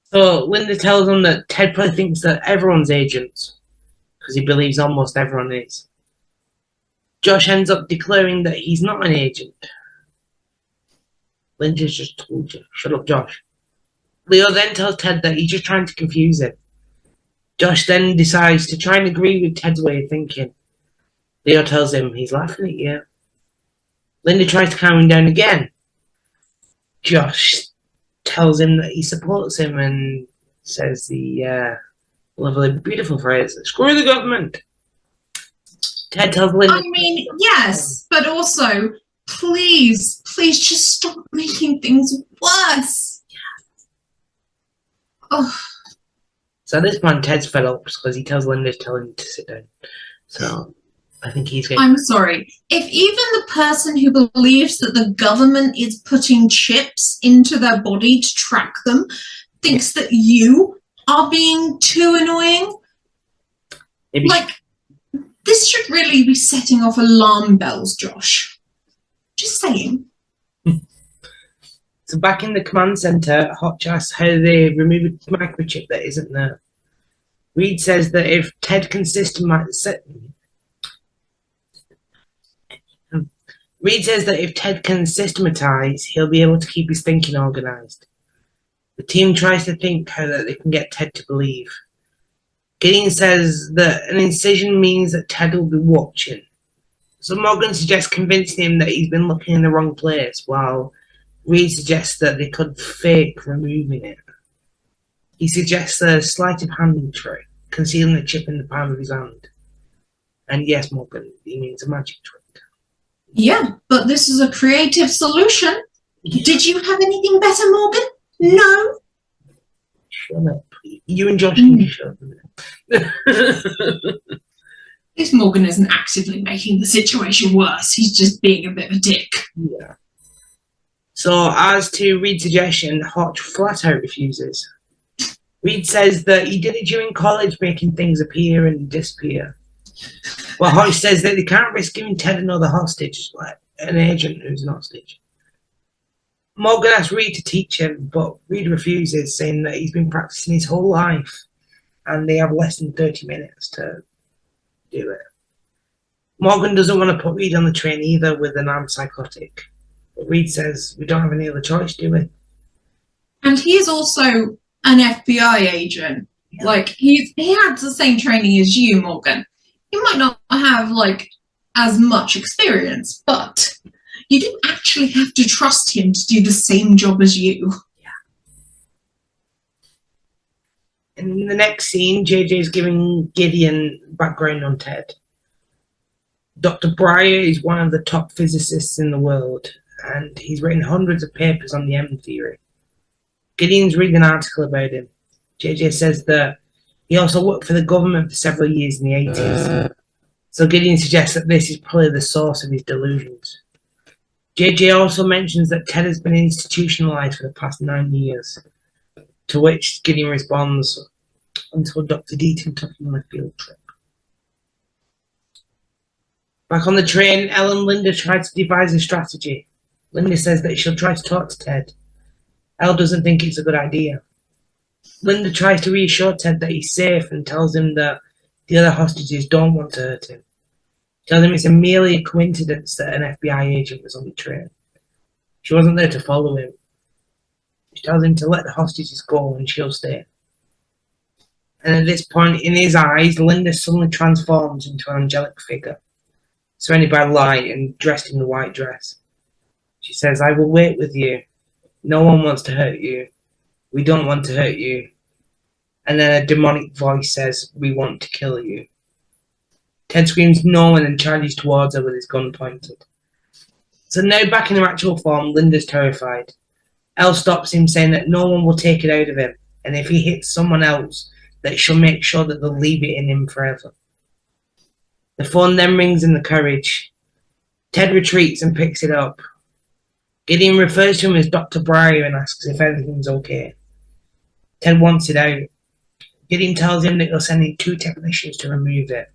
A: So Linda tells him that Ted probably thinks that everyone's agents, because he believes almost everyone is. Josh ends up declaring that he's not an agent. Linda's just told you. Shut up, Josh. Leo then tells Ted that he's just trying to confuse him. Josh then decides to try and agree with Ted's way of thinking. Leo tells him he's laughing at you. Linda tries to calm him down again. Josh tells him that he supports him and says the lovely, beautiful phrase, screw the government. Ted tells Linda...
B: I mean, yes, but also, please just stop making things worse. Oh.
A: So at this point, Ted's fed up because he tells Linda to tell him to sit down. So I think he's getting...
B: I'm sorry. If even the person who believes that the government is putting chips into their body to track them thinks that you are being too annoying,
A: Maybe
B: this should really be setting off alarm bells, Josh. Just saying.
A: So back in the command centre, Hotch asks how they remove a microchip that isn't there. Reid says that if Ted can systematize, he'll be able to keep his thinking organised. The team tries to think how that they can get Ted to believe. Gideon says that an incision means that Ted will be watching. So Morgan suggests convincing him that he's been looking in the wrong place, while Reid suggests that they could fake removing it. He suggests a sleight of hand trick, concealing the chip in the palm of his hand. And yes, Morgan, he means a magic trick.
B: Yeah, but this is a creative solution. Did you have anything better, Morgan? No.
A: Shut up. You and Josh can be shut up.
B: This Morgan isn't actively making the situation worse. He's just being a bit of a dick.
A: Yeah. So, as to Reid's suggestion, Hotch flat out refuses. Reid says that he did it during college, making things appear and disappear. Well, Hodge says that they can't risk giving Ted another hostage, like an agent who's an hostage. Morgan asks Reid to teach him, but Reid refuses, saying that he's been practicing his whole life and they have less than 30 minutes to do it. Morgan doesn't want to put Reid on the train either with an armed psychotic. But Reid says, we don't have any other choice, do we?
B: And he's also an FBI agent. Yeah. Like, he had the same training as you, Morgan. He might not have, like, as much experience, but you didn't actually have to trust him to do the same job as you.
A: Yeah. In the next scene, JJ's giving Gideon background on Ted. Dr. Breyer is one of the top physicists in the world, and he's written hundreds of papers on the M theory. Gideon's reading an article about him. JJ says that he also worked for the government for several years in the 80s. So Gideon suggests that this is probably the source of his delusions. JJ also mentions that Ted has been institutionalized for the past 9 years, to which Gideon responds, until Dr. Deaton took him on a field trip. Back on the train, Elle and Linda try to devise a strategy. Linda says that she'll try to talk to Ted. Elle doesn't think it's a good idea. Linda tries to reassure Ted that he's safe and tells him that the other hostages don't want to hurt him. She tells him it's merely a coincidence that an FBI agent was on the train. She wasn't there to follow him. She tells him to let the hostages go and she'll stay. And at this point, in his eyes, Linda suddenly transforms into an angelic figure, surrounded by light and dressed in a white dress. She says, I will wait with you. No one wants to hurt you. We don't want to hurt you. And then a demonic voice says, we want to kill you. Ted screams no and then charges towards her with his gun pointed. So now back in her actual form, Linda's terrified. Elle stops him, saying that no one will take it out of him, and if he hits someone else, that she'll make sure that they'll leave it in him forever. The phone then rings in the carriage. Ted retreats and picks it up. Gideon refers to him as Dr. Breyer and asks if everything's okay. Ted wants it out. Gideon tells him that he'll send in 2 technicians to remove it.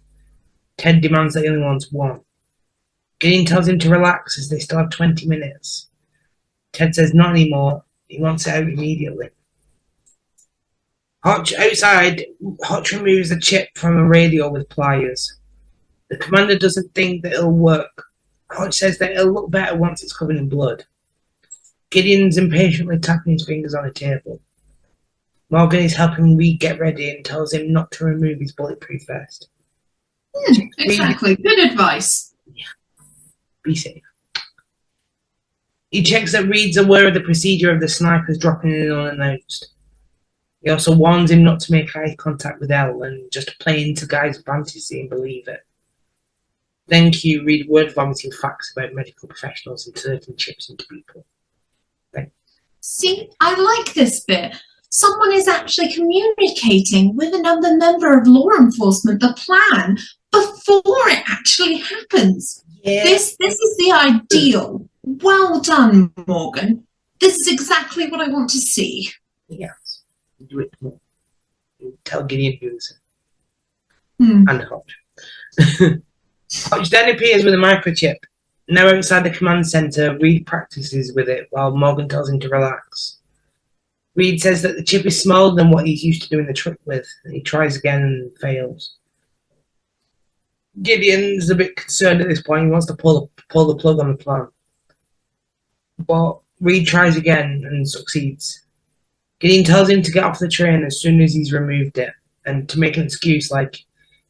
A: Ted demands that he only wants 1. Gideon tells him to relax as they still have 20 minutes. Ted says not anymore. He wants it out immediately. Outside, Hotch removes the chip from a radio with pliers. The commander doesn't think that it'll work. Hotch says that it'll look better once it's covered in blood. Gideon's impatiently tapping his fingers on a table. Morgan is helping Reid get ready and tells him not to remove his bulletproof vest.
B: Exactly. Good advice.
A: Yeah. Be safe. He checks that Reid's aware of the procedure of the snipers dropping in unannounced. He also warns him not to make eye contact with Elle and just to play into Guy's fantasy and believe it. Then cue Reid word vomiting facts about medical professionals inserting chips into people.
B: See, I like this bit. Someone is actually communicating with another member of law enforcement the plan before it actually happens. Yeah. This is the ideal. Well done, Morgan. This is exactly what I want to see.
A: Yes. Do it more. Tell Gideon who is it. And Hodge. Hodge then appears with a microchip. Now outside the command centre, Reid practices with it while Morgan tells him to relax. Reid says that the chip is smaller than what he's used to doing the trick with, and he tries again and fails. Gideon's a bit concerned at this point. He wants to pull the plug on the plan. But Reid tries again and succeeds. Gideon tells him to get off the train as soon as he's removed it, and to make an excuse like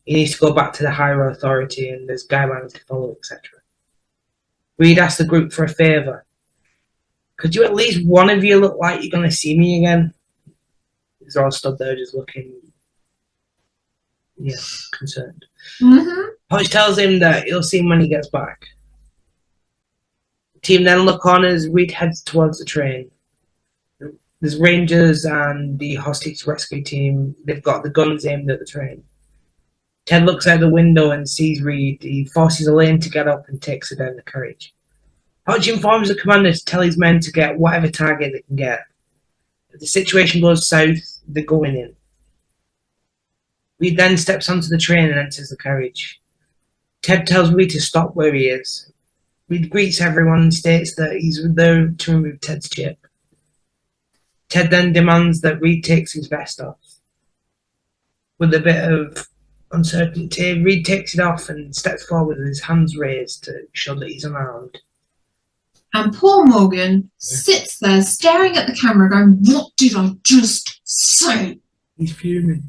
A: he needs to go back to the higher authority and there's guidelines to follow, etc. Reid asks the group for a favour. Could you at least one of you look like you're going to see me again? They're all stood there just looking, concerned. Hodge tells him that he'll see him when he gets back. The team then look on as Reid heads towards the train. There's Rangers and the hostage rescue team. They've got the guns aimed at the train. Ted looks out the window and sees Reid. He forces Elaine to get up and takes her down the carriage. Hodge informs the commander to tell his men to get whatever target they can get. If the situation goes south, they're going in. Reid then steps onto the train and enters the carriage. Ted tells Reid to stop where he is. Reid greets everyone and states that he's there to remove Ted's chip. Ted then demands that Reid takes his vest off. With a bit of uncertainty, Reid takes it off and steps forward with his hands raised to show that he's unarmed.
B: And poor Morgan sits there staring at the camera going, what did I just say?
A: He's fuming.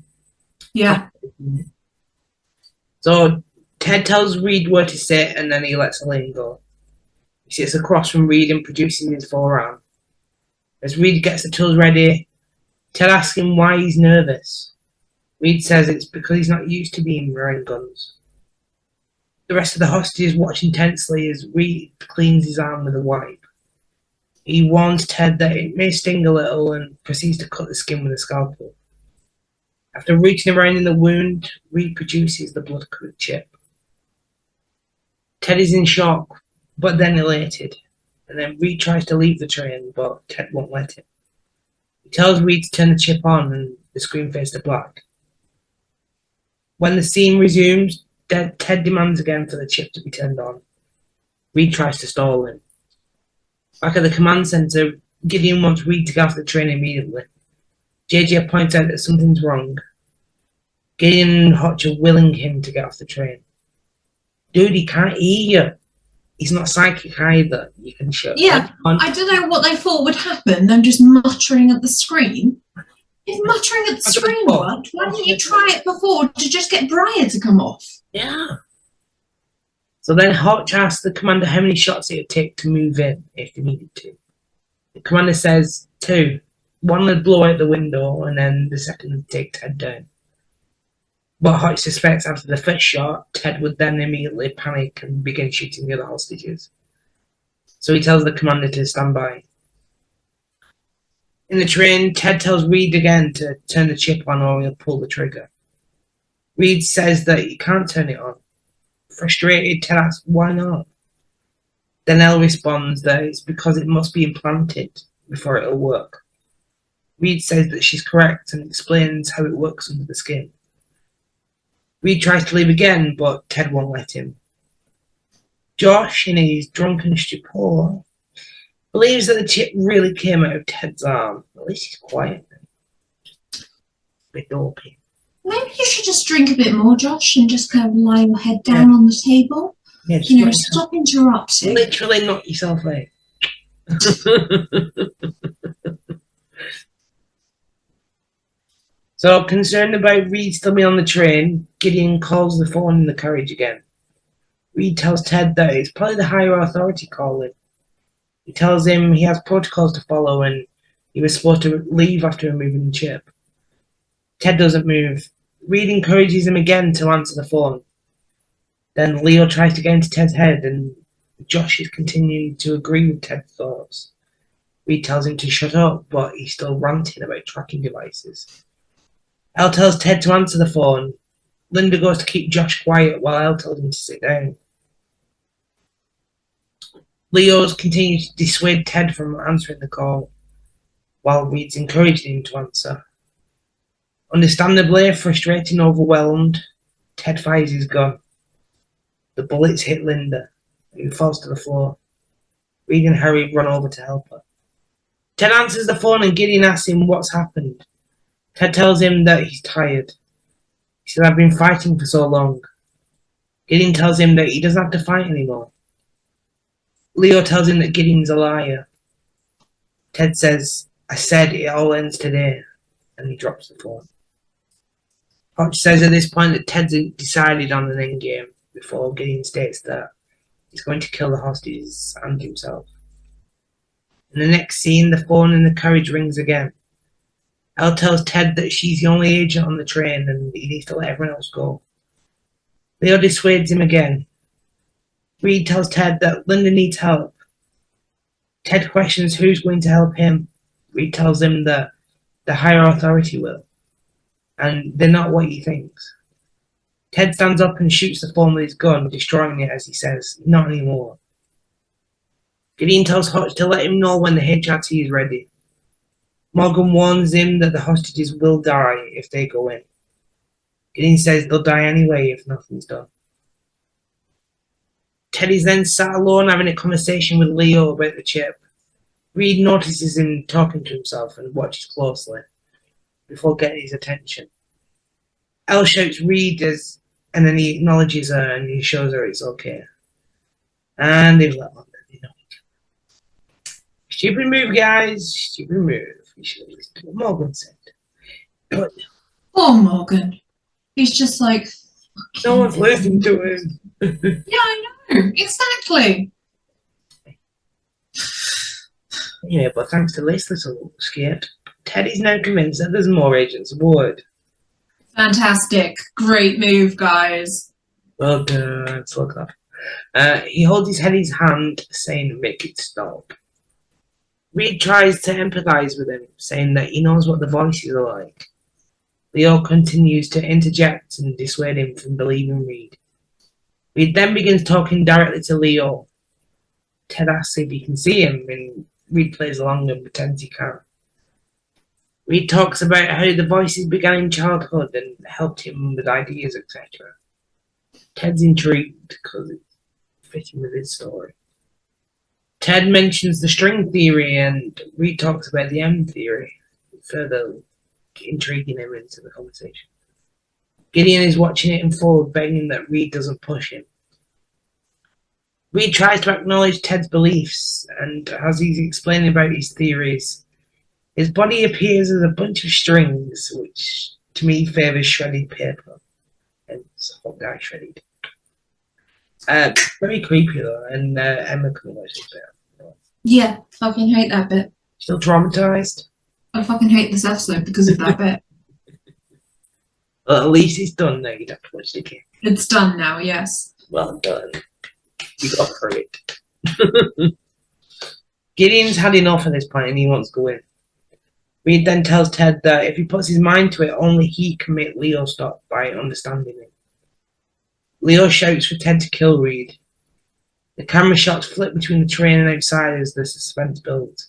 B: Yeah.
A: So Ted tells Reid where to sit and then he lets Elaine go. He sits across from Reid and produces his forearm. As Reid gets the tools ready, Ted asks him why he's nervous. Reid says it's because he's not used to being wearing guns. The rest of the hostages watch intensely as Reid cleans his arm with a wipe. He warns Ted that it may sting a little and proceeds to cut the skin with a scalpel. After reaching around in the wound, Reid produces the blood-covered chip. Ted is in shock, but then elated, and then Reid tries to leave the train, but Ted won't let him. He tells Reid to turn the chip on, and the screen fades to black. When the scene resumes, Ted demands again for the chip to be turned on. Reid tries to stall him. Back at the command centre, Gideon wants Reid to get off the train immediately. JJ points out that something's wrong. Gideon and Hotch are willing him to get off the train. Dude, he can't hear you. He's not psychic either. You can show.
B: Yeah, I don't know what they thought would happen. Them just muttering at the screen. If muttering at the screen worked, why didn't you try it before to just get Briar to come off?
A: Yeah. So then Hotch asks the commander how many shots it would take to move in if they needed to. The commander says 2. One would blow out the window and then the second would take Ted down. But Hotch suspects after the first shot, Ted would then immediately panic and begin shooting the other hostages. So he tells the commander to stand by. In the train, Ted tells Reid again to turn the chip on or he'll pull the trigger. Reid says that he can't turn it on. Frustrated, Ted asks why not. Then Elle responds that it's because it must be implanted before it'll work. Reid says that she's correct and explains how it works under the skin. Reid tries to leave again, but Ted won't let him. Josh, in his drunken stupor, believes that the chip really came out of Ted's arm. At least he's quiet then. Just a bit dopey.
B: Maybe you should just drink a bit more, Josh, and just kind of lie your head down on the table.
A: Yeah,
B: Stop interrupting.
A: Literally knock yourself out. So, concerned about Reid still being on the train, Gideon calls the phone in the carriage again. Reid tells Ted that it's probably the higher authority calling. He tells him he has protocols to follow and he was supposed to leave after removing the chip. Ted doesn't move. Reid encourages him again to answer the phone. Then Leo tries to get into Ted's head and Josh is continuing to agree with Ted's thoughts. Reid tells him to shut up, but he's still ranting about tracking devices. Elle tells Ted to answer the phone. Linda goes to keep Josh quiet while Elle tells him to sit down. Leo's continues to dissuade Ted from answering the call, while Reid's encouraging him to answer. Understandably, frustrated and overwhelmed, Ted fires his gun. The bullets hit Linda, who falls to the floor. Reid and Harry run over to help her. Ted answers the phone and Gideon asks him what's happened. Ted tells him that he's tired. He said, I've been fighting for so long. Gideon tells him that he doesn't have to fight anymore. Leo tells him that Gideon's a liar. Ted says, I said it all ends today, and he drops the phone. Hotch says at this point that Ted's decided on an endgame before Gideon states that he's going to kill the hostages and himself. In the next scene, the phone in the carriage rings again. Elle tells Ted that she's the only agent on the train and he needs to let everyone else go. Leo dissuades him again. Reid tells Ted that Linda needs help. Ted questions who's going to help him. Reid tells him that the higher authority will. And they're not what he thinks. Ted stands up and shoots the phone with his gun, destroying it as he says, not anymore. Gideon tells Hotch to let him know when the HRT is ready. Morgan warns him that the hostages will die if they go in. Gideon says they'll die anyway if nothing's done. Teddy's then sat alone having a conversation with Leo about the chip. Reid notices him talking to himself and watches closely before getting his attention. Elle shouts Reid and then he acknowledges her and he shows her it's okay. And they've let on that they know. Stupid move, guys. Stupid move. You should have listened to what Morgan said. But
B: Poor Morgan. He's just like,
A: no one's listening to him.
B: Yeah, I know. Exactly.
A: Yeah, but thanks to this little skit, Teddy's now convinced that there's more agents aboard.
B: Fantastic. Great move, guys.
A: Well done, so clever. He holds his head in his hand, saying, "Make it stop." Reid tries to empathise with him, saying that he knows what the voices are like. Leo continues to interject and dissuade him from believing Reid. Reid then begins talking directly to Leo. Ted asks if he can see him, and Reid plays along and pretends he can. Reid talks about how the voices began in childhood and helped him with ideas, etc. Ted's intrigued because it's fitting with his story. Ted mentions the string theory and Reid talks about the M theory, further intriguing him into the conversation. Gideon is watching it unfold, begging that Reid doesn't push him. Reid tries to acknowledge Ted's beliefs, and as he's explaining about his theories, his body appears as a bunch of strings, which to me favours shredded paper. And it's a hot guy shredded. Very creepy though, and Emma can watch this bit.
B: Yeah, fucking hate that bit.
A: Still traumatised?
B: I fucking hate this episode because of that bit.
A: Well, at least it's done now, you don't have to watch it again.
B: It's done now, yes.
A: Well done. You got through it. Gideon's had enough at this point and he wants to go in. Reid then tells Ted that if he puts his mind to it, only he can make Leo stop by understanding him. Leo shouts for Ted to kill Reid. The camera shots flip between the train and outside as the suspense builds.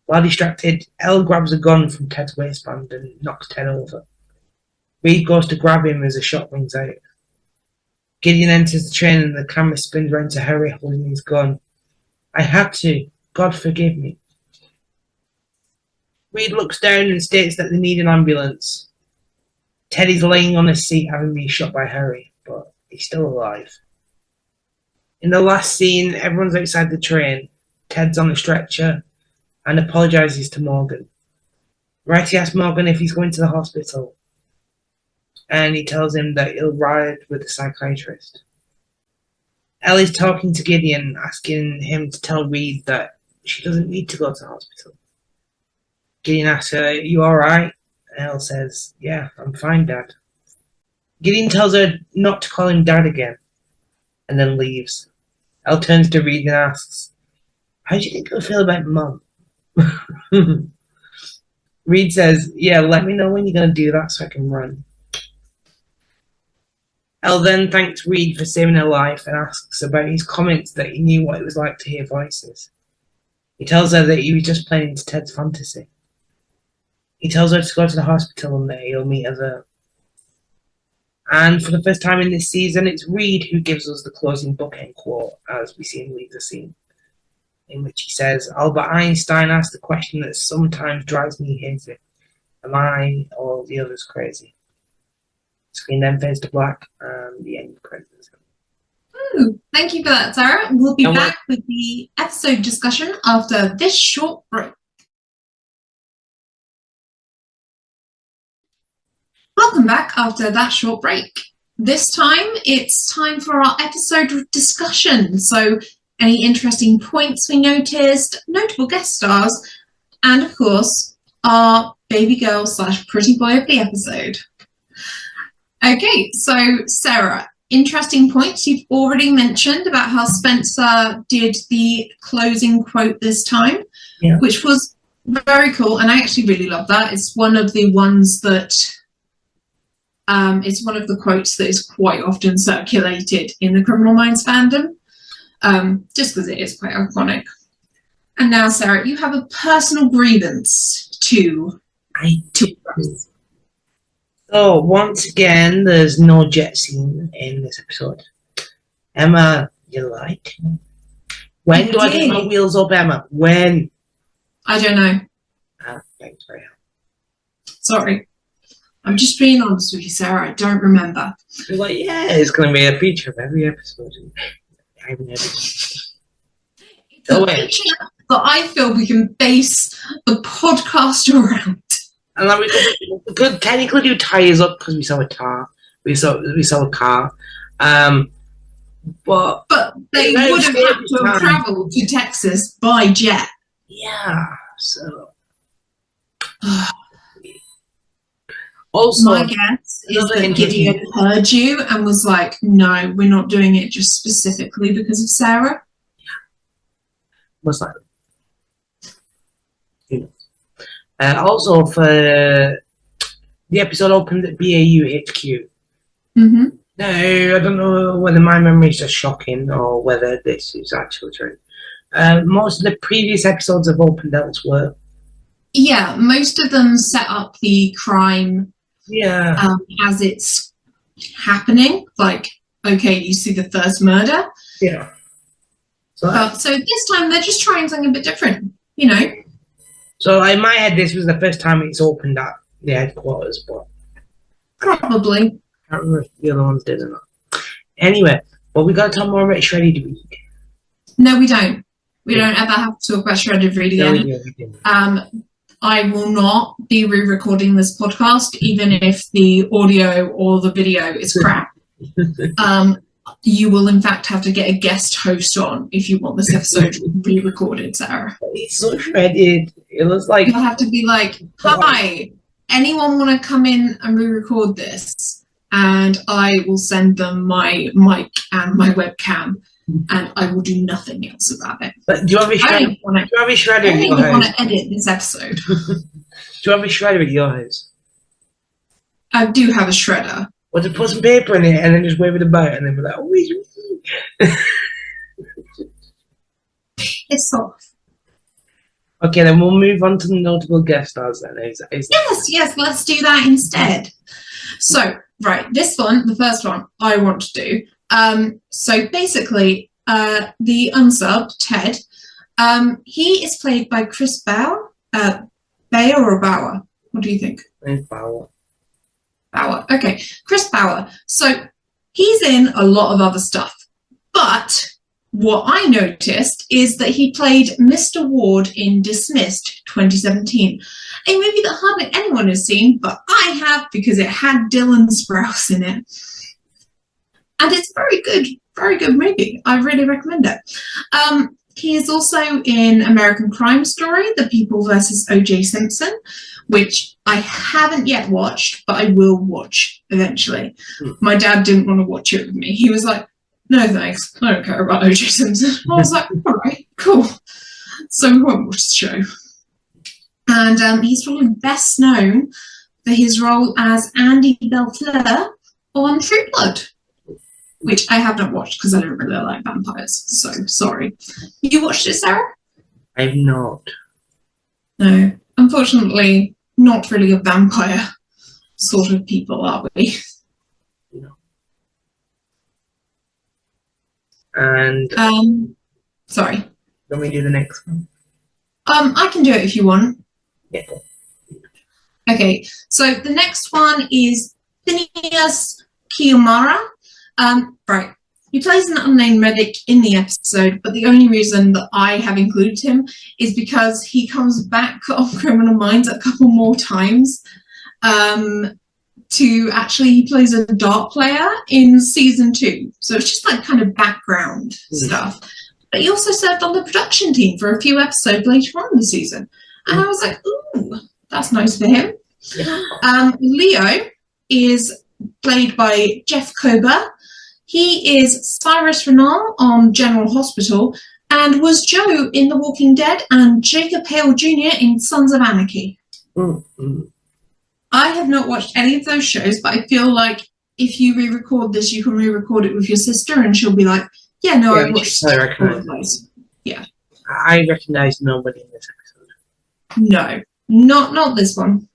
A: While distracted, Elle grabs a gun from Ted's waistband and knocks Ted over. Reid goes to grab him as a shot rings out. Gideon enters the train and the camera spins round to Harry holding his gun. "I had to. God forgive me." Reid looks down and states that they need an ambulance. Ted is laying on a seat having been shot by Harry, but he's still alive. In the last scene, everyone's outside the train. Ted's on a stretcher and apologises to Morgan. Righty asks Morgan if he's going to the hospital, and he tells him that he'll ride with the psychiatrist. Ellie's talking to Gideon, asking him to tell Reid that she doesn't need to go to the hospital. Gideon asks her, "Are you alright?" And Elle says, "Yeah, I'm fine, Dad." Gideon tells her not to call him Dad again, and then leaves. Elle turns to Reid and asks, "How do you think he'll feel about Mum?" Reid says, "Yeah, let me know when you're going to do that so I can run." Elle then thanks Reid for saving her life and asks about his comments that he knew what it was like to hear voices. He tells her that he was just playing into Ted's fantasy. He tells her to go to the hospital and that he'll meet her there. And for the first time in this season, it's Reid who gives us the closing bookend quote as we see him leave the scene, in which he says, "Albert Einstein asked the question that sometimes drives me hazy. Am I or the others crazy?" Screen then fades to black and the end credits.
B: Ooh, thank you for that, Sarah. We'll be back with the episode discussion after this short break. Welcome back after that short break. This time, it's time for our episode discussion. So, any interesting points we noticed, notable guest stars, and of course, our baby girl / pretty boy of the episode. Okay, so Sarah, interesting points you've already mentioned about how Spencer did the closing quote this time, which was very cool, and I actually really love that. It's one of the ones that, it's one of the quotes that is quite often circulated in the Criminal Minds fandom, just because it is quite iconic. And now, Sarah, you have a personal grievance to us.
A: So, once again, there's no jet scene in this episode. Emma, you lied. When do I get my wheels up, Emma? When?
B: I don't know.
A: Thanks for your help.
B: Sorry. I'm just being honest with you, Sarah. I don't remember.
A: You're like, yeah, it's going to be a feature of every episode. I haven't heard it.
B: It's a feature that I feel we can base the podcast around.
A: And then we could technically do ties up because we saw a car. We saw a car. But
B: they would have had to have travelled to Texas by jet.
A: Yeah. So. Also,
B: my guess is that Gideon heard you and was like, "No, we're not doing it just specifically because of Sarah."
A: Most likely. Who knows? Also, for the episode opened at BAU HQ.
B: Mm-hmm.
A: No, I don't know whether my memory is just shocking or whether this is actually true. Most of the previous episodes have opened elsewhere.
B: Yeah, most of them set up the crime as it's happening. Like, okay, you see the first murder.
A: Yeah.
B: So this time they're just trying something a bit different, you know.
A: So in my head, this was the first time it's opened at the headquarters, but
B: probably.
A: I can't remember if the other ones did or not. Anyway, but we got to talk more about Shredded Reid.
B: No, we don't. We don't ever have to talk about Shredded Reid again.
A: No, we do.
B: I will not be re-recording this podcast, even if the audio or the video is crap. You will, in fact, have to get a guest host on if you want this episode re-recorded, Sarah.
A: It's so shredded. It looks like...
B: You'll have to be like, "Hi, anyone want to come in and re-record this?" And I will send them my mic and my webcam, and I will do nothing else about it.
A: But do you have a shredder?
B: I don't even want to edit this episode.
A: Do you have a shredder at your house?
B: I do have a shredder.
A: Or to put some paper in it and then just wave it about and then be like, "Oh,
B: it's soft."
A: Okay, then we'll move on to the notable guest stars then.
B: Yes, let's do that instead. So, right, this one, the first one I want to do. So basically, the unsubbed Ted, he is played by Chris Bauer. Bayer or Bauer? What do you think?
A: Bauer.
B: Bauer. Okay, Chris Bauer. So he's in a lot of other stuff, but what I noticed is that he played Mr. Ward in Dismissed 2017, a movie that hardly anyone has seen, but I have because it had Dylan Sprouse in it. And it's very good movie. I really recommend it. He is also in American Crime Story, The People vs. O.J. Simpson, which I haven't yet watched, but I will watch eventually. My dad didn't want to watch it with me. He was like, "No thanks, I don't care about O.J. Simpson." I was like, "All right, cool." So we won't watch the show. And he's probably best known for his role as Andy Belfleur on True Blood, which I have not watched because I don't really like vampires. So sorry. You watched it, Sarah?
A: I've not.
B: No, unfortunately, not really a vampire sort of people, are we?
A: No. And
B: sorry.
A: Let me do the next one.
B: I can do it if you want.
A: Yeah.
B: Okay, so the next one is Phineas Kiyomara. Right. He plays an unnamed medic in the episode, but the only reason that I have included him is because he comes back on Criminal Minds a couple more times. He plays a dart player in season 2. So it's just like kind of background stuff. But he also served on the production team for a few episodes later on in the season. And I was like, ooh, that's nice for him. Yeah. Leo is played by Jeff Kober. He is Cyrus Renal on General Hospital and was Joe in The Walking Dead and Jacob Hale Jr. in Sons of Anarchy.
A: Mm-hmm.
B: I have not watched any of those shows, but I feel like if you re-record this, you can re-record it with your sister and she'll be like, "Yeah, no, I watched all of those." Yeah.
A: I recognise nobody in this episode.
B: No, not this one.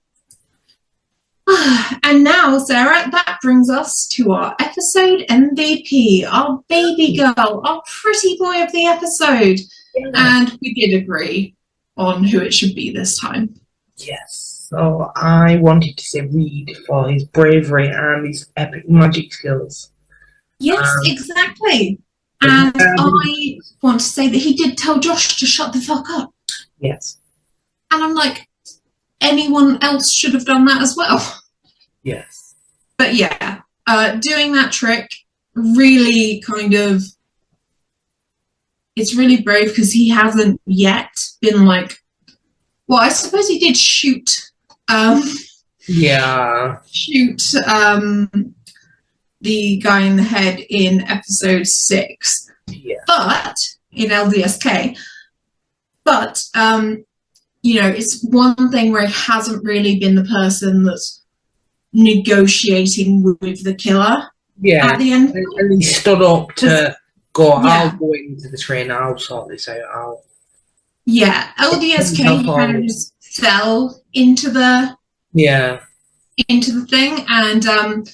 B: And now, Sarah, that brings us to our episode MVP, our baby girl, our pretty boy of the episode.
A: Yeah.
B: And we did agree on who it should be this time.
A: Yes. So I wanted to say Reid for his bravery and his epic magic skills.
B: Yes, exactly. And I want to say that he did tell Josh to shut the fuck up.
A: Yes.
B: And I'm like, anyone else should have done that as well.
A: Yes.
B: But yeah, doing that trick really kind of, it's really brave because he hasn't yet been like, well, I suppose he did shoot the guy in the head in episode 6.
A: Yeah.
B: But in LDSK, but you know, it's one thing where he hasn't really been the person that's negotiating with the killer.
A: Yeah.
B: At the end,
A: and he stood up to go,
B: Yeah.
A: I'll go into the train, I'll sort this out.
B: Yeah, LDSK, he kind of just fell into the thing, and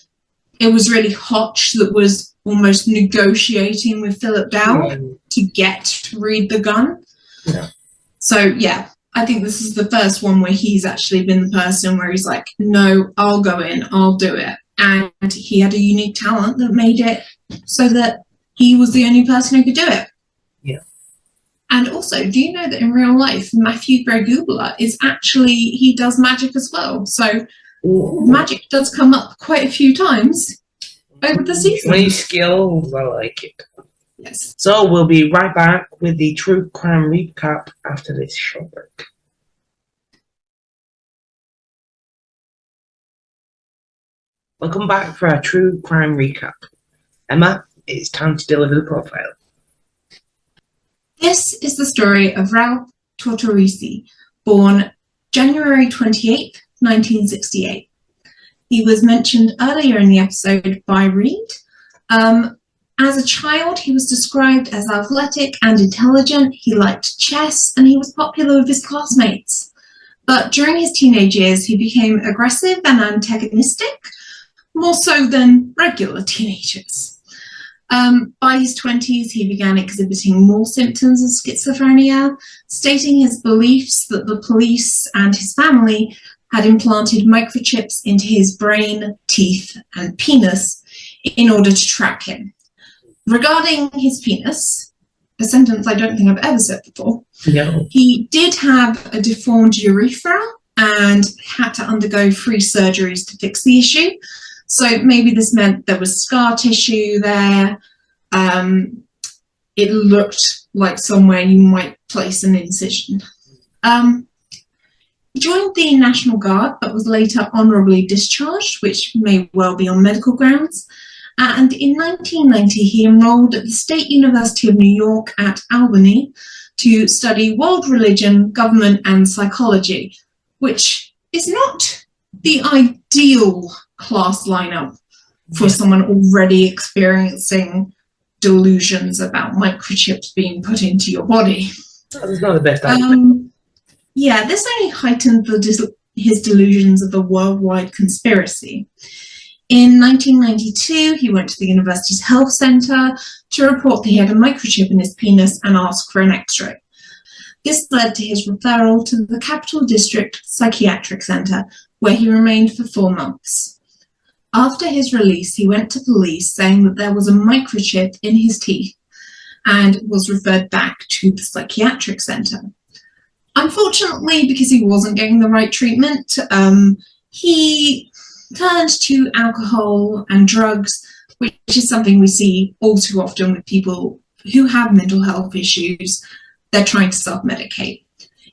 B: it was really Hotch that was almost negotiating with Philip Dowd to get to Reid the gun.
A: Yeah.
B: So yeah, I think this is the first one where he's actually been the person where he's like, no, I'll go in, I'll do it. And he had a unique talent that made it so that he was the only person who could do it.
A: Yeah.
B: And also, do you know that in real life, Matthew Gray Googler is actually, he does magic as well. So magic does come up quite a few times over the season.
A: Many skills, I like it.
B: Yes.
A: So we'll be right back with the true crime recap after this short break. Welcome back for our true crime recap. Emma, it's time to deliver the profile.
B: This is the story of Ralph Tortorici, born January 28th, 1968. He was mentioned earlier in the episode by Reid. As a child, he was described as athletic and intelligent. He liked chess and he was popular with his classmates. But during his teenage years, he became aggressive and antagonistic, more so than regular teenagers. By his 20s, he began exhibiting more symptoms of schizophrenia, stating his beliefs that the police and his family had implanted microchips into his brain, teeth, and penis in order to track him. Regarding his penis, a sentence I don't think I've ever said before,
A: No.
B: he did have a deformed urethra and had to undergo 3 surgeries to fix the issue. So maybe this meant there was scar tissue there. It looked like somewhere you might place an incision. He joined the National Guard, but was later honorably discharged, which may well be on medical grounds. And in 1990, he enrolled at the State University of New York at Albany to study world religion, government, and psychology, which is not the ideal class lineup for someone already experiencing delusions about microchips being put into your body.
A: That's not the best idea.
B: Yeah, this only heightened his delusions of a worldwide conspiracy. In 1992, he went to the university's health centre to report that he had a microchip in his penis and ask for an x-ray. This led to his referral to the Capital District Psychiatric Centre, where he remained for 4 months. After his release, he went to police saying that there was a microchip in his teeth and was referred back to the psychiatric centre. Unfortunately, because he wasn't getting the right treatment, he turned to alcohol and drugs, which is something we see all too often with people who have mental health issues. They're trying to self-medicate.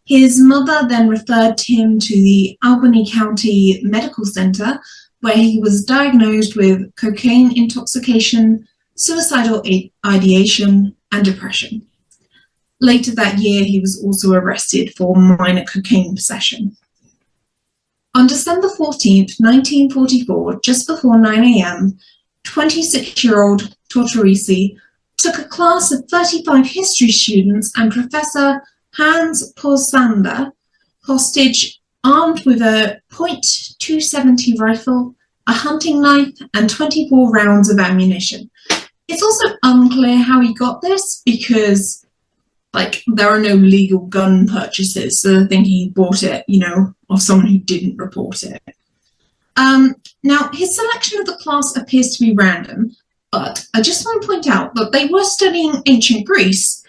B: His mother then referred him to the Albany County Medical Center, where he was diagnosed with cocaine intoxication, suicidal ideation, and depression. Later that year, he was also arrested for minor cocaine possession. On December 14th, 1944, just before 9 a.m., 26-year-old Tortorici took a class of 35 history students and Professor Hans Porsander hostage, armed with a .270 rifle, a hunting knife, and 24 rounds of ammunition. It's also unclear how he got this because, like, there are no legal gun purchases, so I think he bought it, you know, of someone who didn't report it. Now, his selection of the class appears to be random, but I just want to point out that they were studying ancient Greece,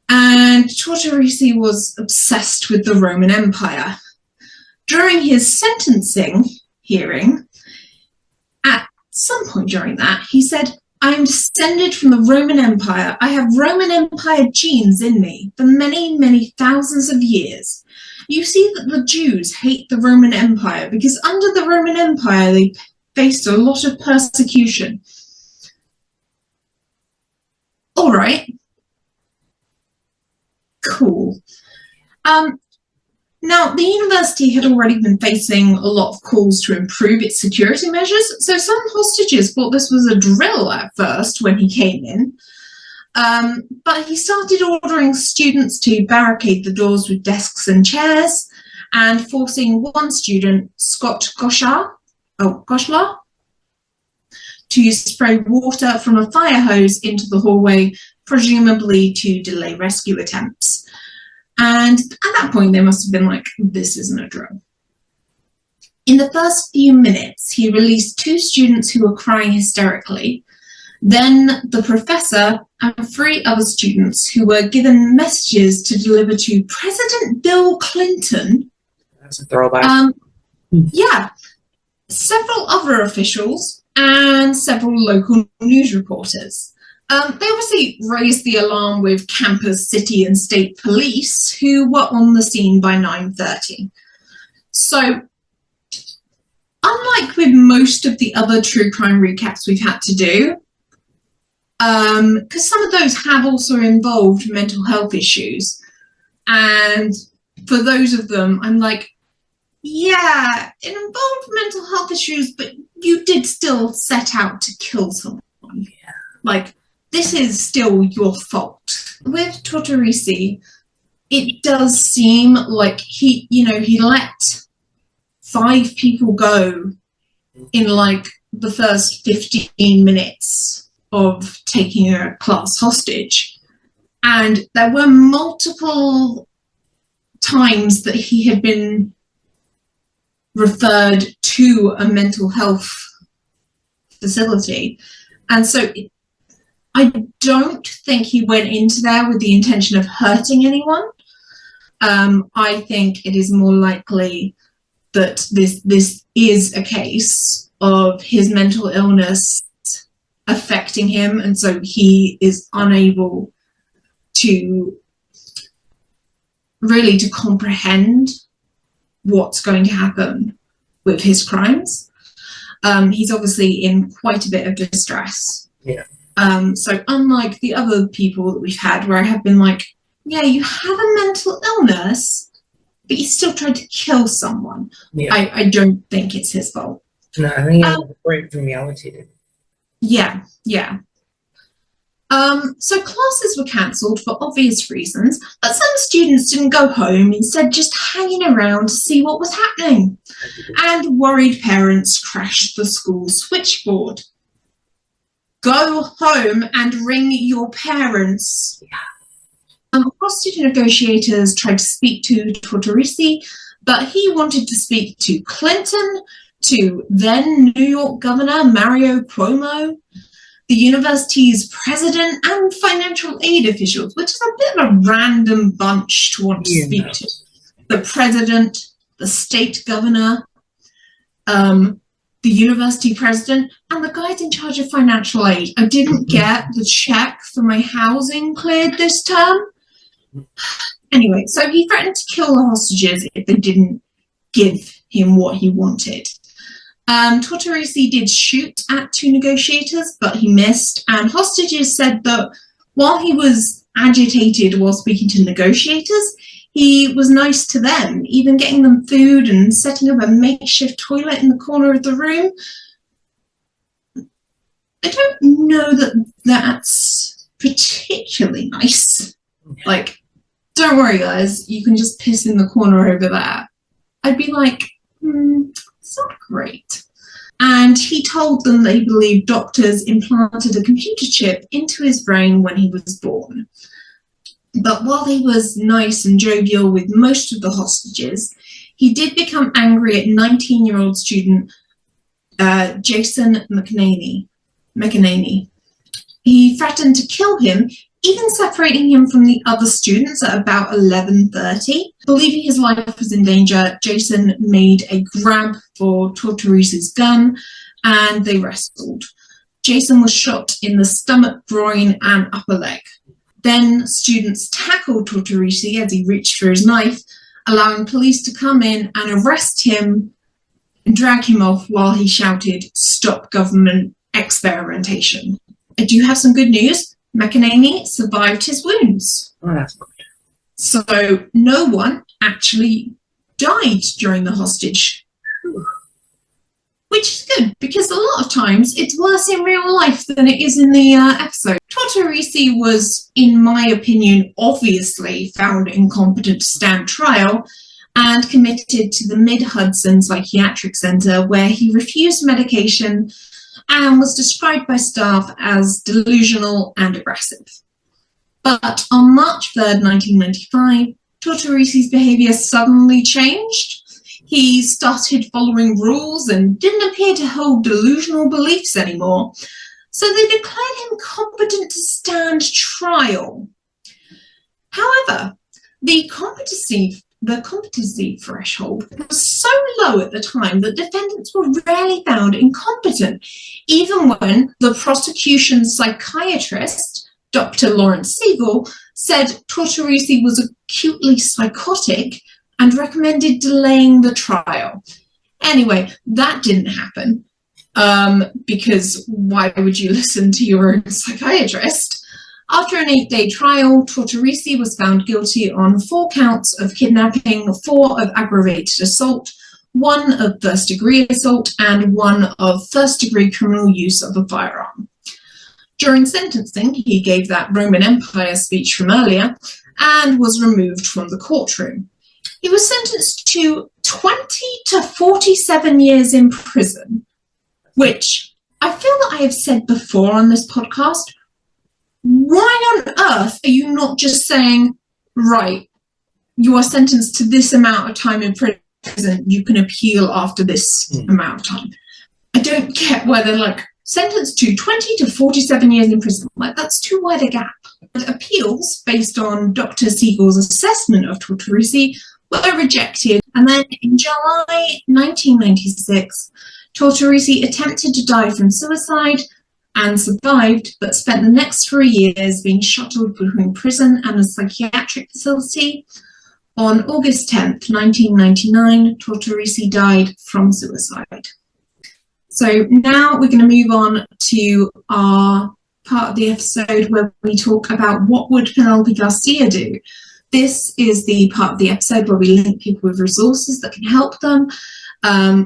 B: and Tortorici was obsessed with the Roman Empire. During his sentencing hearing, at some point during that, he said, "I am descended from the Roman Empire. I have Roman Empire genes in me for many, many thousands of years. You see that the Jews hate the Roman Empire because under the Roman Empire they faced a lot of persecution." All right. Cool. Now, the university had already been facing a lot of calls to improve its security measures, so some hostages thought this was a drill at first when he came in. But he started ordering students to barricade the doors with desks and chairs, and forcing one student, Scott Goshlar, to spray water from a fire hose into the hallway, presumably to delay rescue attempts. And at that point, they must have been like, this isn't a drill. In the first few minutes, he released 2 students who were crying hysterically. Then the professor and 3 other students who were given messages to deliver to President Bill Clinton.
A: That's a throwback.
B: Yeah. Several other officials and several local news reporters. They obviously raised the alarm with campus, city and state police, who were on the scene by 9:30. So, unlike with most of the other true crime recaps we've had to do, because some of those have also involved mental health issues, and for those of them, I'm like, yeah, it involved mental health issues, but you did still set out to kill someone.
A: Yeah.
B: Like, this is still your fault. With Tortorici, it does seem like he let 5 people go in like the first 15 minutes of taking a class hostage. And there were multiple times that he had been referred to a mental health facility. And so I don't think he went into there with the intention of hurting anyone. I think it is more likely that this is a case of his mental illness affecting him, and so he is unable to really to comprehend what's going to happen with his crimes. He's obviously in quite a bit of distress.
A: Yeah.
B: So unlike the other people that we've had where I have been like, yeah, you have a mental illness, but you still tried to kill someone.
A: Yeah.
B: I don't think it's his fault.
A: No, I think it's a break from reality.
B: Yeah. So classes were cancelled for obvious reasons, but some students didn't go home, instead just hanging around to see what was happening. And worried parents crashed the school switchboard. Go home and ring your parents. Hostage negotiators tried to speak to Tortorici, but he wanted to speak to Clinton, to then New York Governor Mario Cuomo, the university's president, and financial aid officials, which is a bit of a random bunch to want to speak to. The president, the state governor, the university president, and the guys in charge of financial aid. I didn't get the check for my housing cleared this term. Anyway, so he threatened to kill the hostages if they didn't give him what he wanted. Tortorici did shoot at 2 negotiators, but he missed, and hostages said that while he was agitated while speaking to negotiators, he was nice to them, even getting them food and setting up a makeshift toilet in the corner of the room. I don't know that that's particularly nice. Like, don't worry, guys, you can just piss in the corner over there. I'd be like, it's not great. And he told them that he believed doctors implanted a computer chip into his brain when he was born. But while he was nice and jovial with most of the hostages, he did become angry at 19-year-old student Jason McEnany. He threatened to kill him, even separating him from the other students at about 11:30. Believing his life was in danger, Jason made a grab for Tortorici's gun and they wrestled. Jason was shot in the stomach, groin, and upper leg. Then students tackled Tortorici as he reached for his knife, allowing police to come in and arrest him and drag him off while he shouted, "Stop government experimentation." I do have some good news. McEnany survived his wounds.
A: Oh, that's good.
B: So no one actually died during the hostage. Which is good, because a lot of times it's worse in real life than it is in the episode. Tortorici was, in my opinion, obviously found incompetent to stand trial and committed to the Mid-Hudson Psychiatric Center, where he refused medication and was described by staff as delusional and aggressive. But on March 3rd, 1995, Tortorici's behaviour suddenly changed. He started following rules and didn't appear to hold delusional beliefs anymore, so they declared him competent to stand trial. However, the competency threshold was so low at the time that defendants were rarely found incompetent, even when the prosecution's psychiatrist, Dr. Lawrence Siegel, said Tortorici was acutely psychotic and recommended delaying the trial. Anyway, that didn't happen, because why would you listen to your own psychiatrist? After an 8-day trial, Tortorici was found guilty on 4 counts of kidnapping, 4 of aggravated assault, 1 of first-degree assault, and 1 of first-degree criminal use of a firearm. During sentencing, he gave that Roman Empire speech from earlier and was removed from the courtroom. He was sentenced to 20 to 47 years in prison, which I feel that I have said before on this podcast. Why on earth are you not just saying, right, you are sentenced to this amount of time in prison, you can appeal after this amount of time? I don't get why they're like, sentenced to 20 to 47 years in prison. Like, that's too wide a gap. Appeals based on Dr. Siegel's assessment of Tortorici were rejected. And then in July 1996, Tortorici attempted to die from suicide and survived, but spent the next 3 years being shuttled between prison and a psychiatric facility. On August 10th, 1999, Tortorici died from suicide. So now we're going to move on to our part of the episode where we talk about what would Penelope Garcia do. This is the part of the episode where we link people with resources that can help them,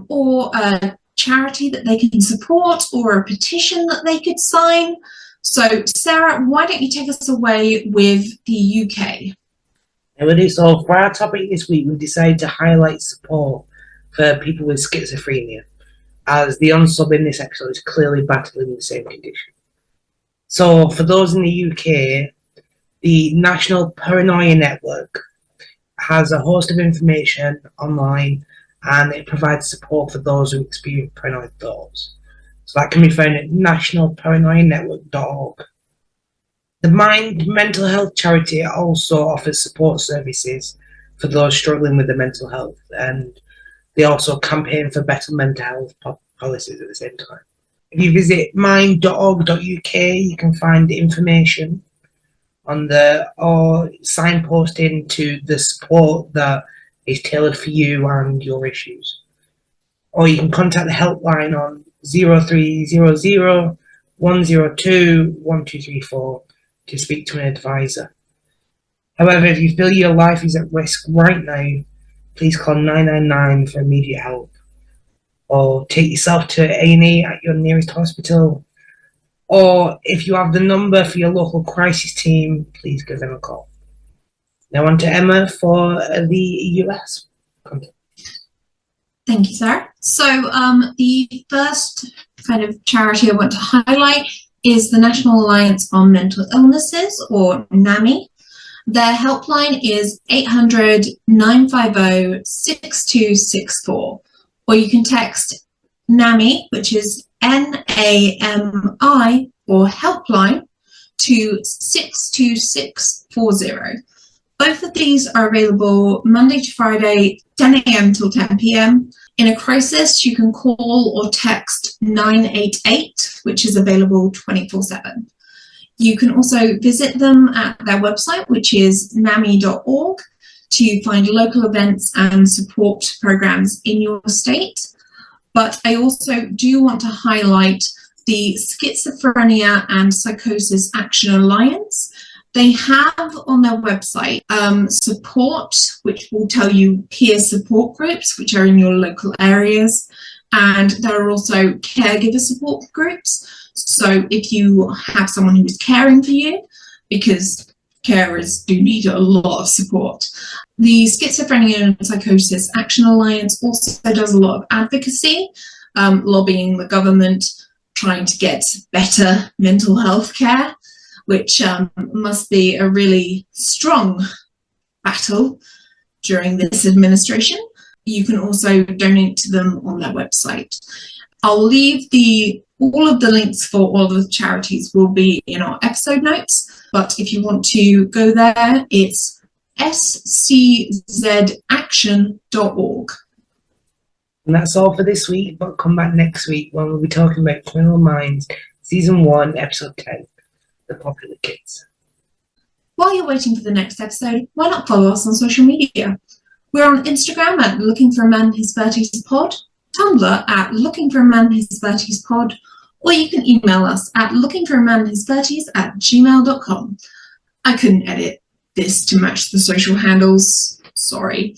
B: or a charity that they can support, or a petition that they could sign. So, Sarah, why don't you take us away with the UK?
A: So for our topic this week, we decided to highlight support for people with schizophrenia, as the unsub in this episode is clearly battling the same condition. So for those in the UK, the National Paranoia Network has a host of information online, and it provides support for those who experience paranoid thoughts. So that can be found at nationalparanoianetwork.org. The Mind Mental Health charity also offers support services for those struggling with their mental health, and they also campaign for better mental health policies at the same time. If you visit mind.org.uk, you can find information on or signposting to the support that is tailored for you and your issues. Or you can contact the helpline on 0300 102 1234 to speak to an advisor. However, if you feel your life is at risk right now, please call 999 for immediate help, or take yourself to A&E at your nearest hospital, or if you have the number for your local crisis team, please give them a call. Now on to Emma for the US content.
B: Thank you, Sarah. So the first kind of charity I want to highlight is the National Alliance on Mental Illnesses, or NAMI. Their helpline is 800 950 6264, or you can text NAMI, which is NAMI, or helpline, to 62640. Both of these are available Monday to Friday, 10 a.m. till 10 p.m. In a crisis, you can call or text 988, which is available 24/7. You can also visit them at their website, which is nami.org, to find local events and support programs in your state. But I also do want to highlight the Schizophrenia and Psychosis Action Alliance. They have on their website support, which will tell you peer support groups, which are in your local areas. And there are also caregiver support groups. So if you have someone who is caring for you, because carers do need a lot of support. The Schizophrenia and Psychosis Action Alliance also does a lot of advocacy, lobbying the government, trying to get better mental health care, which must be a really strong battle during this administration. You can also donate to them on their website. I'll leave all of the links for all of the charities will be in our episode notes, but if you want to go there, it's sczaction.org.
A: And that's all for this week, but come back next week when we'll be talking about Criminal Minds, Season 1, Episode 10, The Popular Kids.
B: While you're waiting for the next episode, why not follow us on social media? We're on Instagram at Looking for a Man in His 30s Pod, Tumblr at Looking for a Man in His 30s Pod, or you can email us at lookingforamanhis30s@gmail.com. I couldn't edit this to match the social handles, sorry.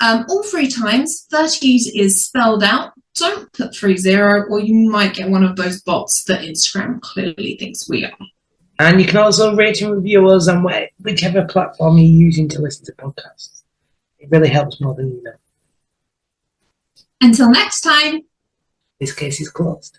B: All 3 times, 30s is spelled out. Don't put 30, or you might get one of those bots that Instagram clearly thinks we are.
A: And you can also rate and review us on whichever platform you're using to listen to podcasts. It really helps more than you know.
B: Until next time.
A: This case is closed.